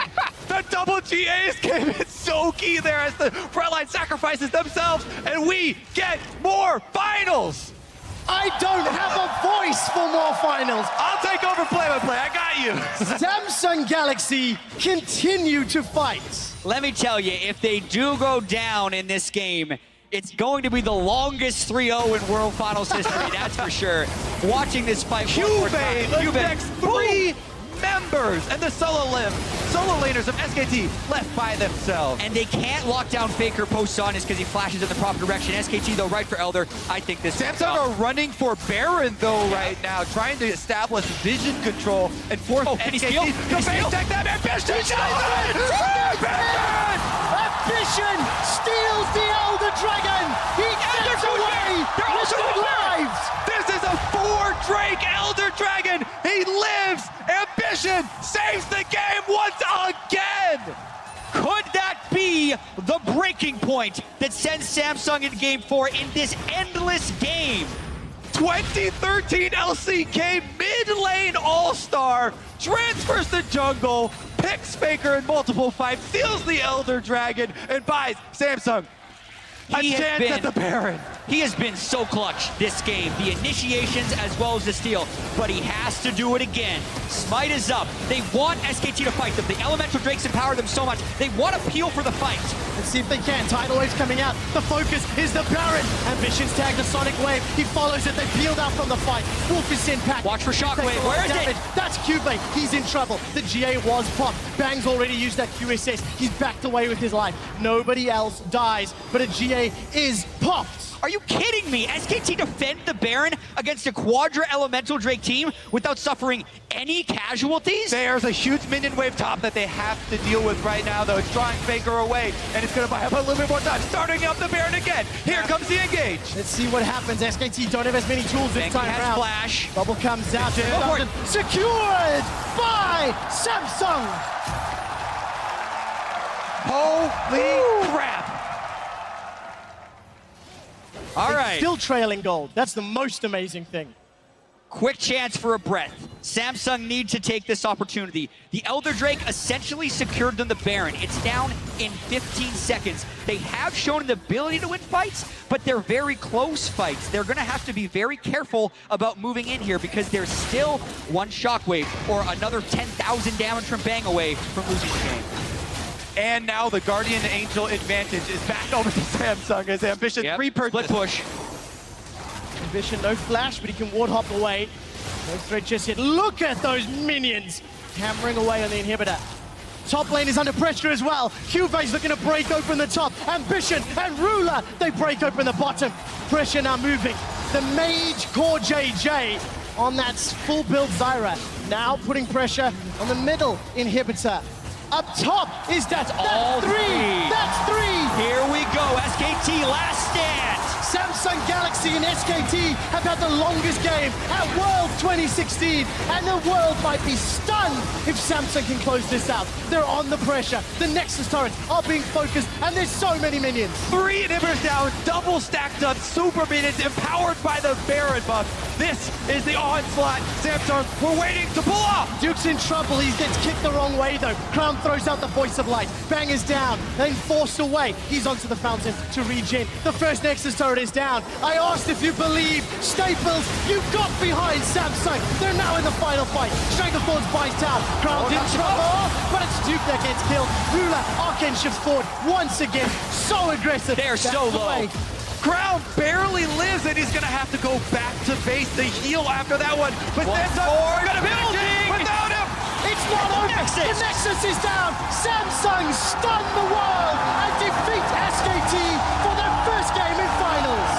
The double GAs came in so key there as the frontline sacrifices themselves, and we get more finals. I don't have a voice for more finals. I'll take over play-by-play. I got you. Samsung Galaxy continue to fight. Let me tell you, if they do go down in this game, it's going to be the longest 3-0 in World Finals history, that's for sure. Watching this fight one more time. The next 3 members Embers and the solo laners of SKT left by themselves. And they can't lock down Faker post-Sonus because he flashes in the proper direction. SKT, though, right for Elder. I think this Samsung are running for Baron, though, right now, trying to establish vision control and force can he SKT steal? to Can he face steal? tech them. Ambition! Ambition steals the Elder Dragon. He gets away with the lives. This is a 4 Drake Elder Dragon. He lives. Ambition saves the game once again. Could that be the breaking point that sends Samsung in Game 4 in this endless game? 2013 LCK mid-lane all-star transfers to jungle, picks Faker in multiple fights, steals the Elder Dragon, and buys Samsung a chance at the Baron. He has been so clutch this game, the initiations as well as the steal, but he has to do it again. Smite is up. They want SKT to fight them. The Elemental Drakes empower them so much. They want to peel for the fight. Let's see if they can. Tidal Wave's coming out. The focus is the Baron. Ambition's tagged the Sonic Wave. He follows it. They peeled out from the fight. Wolf is in pack. Watch for Shockwave. Where is it? That's Cubase. He's in trouble. The GA was popped. Bang's already used that QSS. He's backed away with his life. Nobody else dies, but a GA is popped. Are you kidding me? SKT defend the Baron against a Quadra Elemental Drake team without suffering any casualties? There's a huge minion wave top that they have to deal with right now, though. It's drawing Faker away, and it's going to buy up a little bit more time. Starting up the Baron again. Here comes the engage. Let's see what happens. SKT don't have as many tools this time has around. Flash. Bubble comes out. Secured by Samsung. Holy crap. All right. Still trailing gold. That's the most amazing thing. Quick chance for a breath. Samsung need to take this opportunity. The Elder Drake essentially secured them the Baron. It's down in 15 seconds. They have shown the ability to win fights, but they're very close fights. They're going to have to be very careful about moving in here because there's still one Shockwave or another 10,000 damage from Bang away from losing the game. And now the Guardian Angel advantage is back over to Samsung as Ambition repurchase. Split push. Ambition, no flash, but he can ward hop away. No threat just yet. Look at those minions hammering away on the inhibitor. Top lane is under pressure as well. Cubase looking to break open the top. Ambition and Ruler, they break open the bottom. Pressure now moving. The Mage Core JJ on that full build Zyra. Now putting pressure on the middle inhibitor. Up top is that's all three. That's three. Here we go. SKT last stand. Samsung Galaxy and SKT have had the longest game at World 2016, and the world might be stunned if Samsung can close this out. They're on the pressure. The Nexus turrets are being focused, and there's so many minions. 3 inhibitors down, double stacked up, super minions empowered by the Baron buff. This is the onslaught. Samsung, we're waiting to pull off. Duke's in trouble. He gets kicked the wrong way, though. Crown throws out the Voice of Light. Bang is down, then forced away. He's onto the fountain to regen. The first Nexus turret is down. I asked if you believe. Staples, you got behind Samsung. They're now in the final fight. Stranglethorns buys down. Crown's in trouble, but it's Duke that gets killed. Ruler, Arcane shifts forward once again. So aggressive. They're so low. Crown barely lives, and he's going to have to go back to face the heal after that one. But Samsung going to building without him. It's not over. The Nexus is down. Samsung stun the world and defeat SKT for their first game in finals.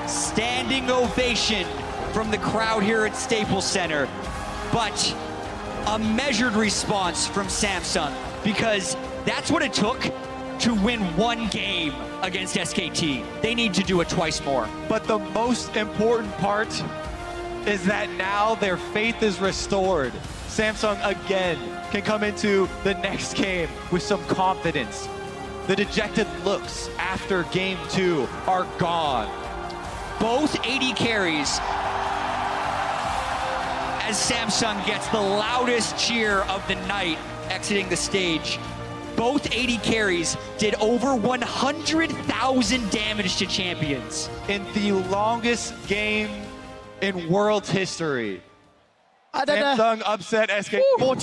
Standing ovation from the crowd here at Staples Center, but a measured response from Samsung because that's what it took to win one game against SKT. They need to do it twice more. But the most important part is that now their faith is restored. Samsung again can come into the next game with some confidence. The dejected looks after game 2 are gone. Both AD carries as Samsung gets the loudest cheer of the night exiting the stage. Both AD carries did over 100,000 damage to champions. In the longest game in world history, Samsung upset SK 14.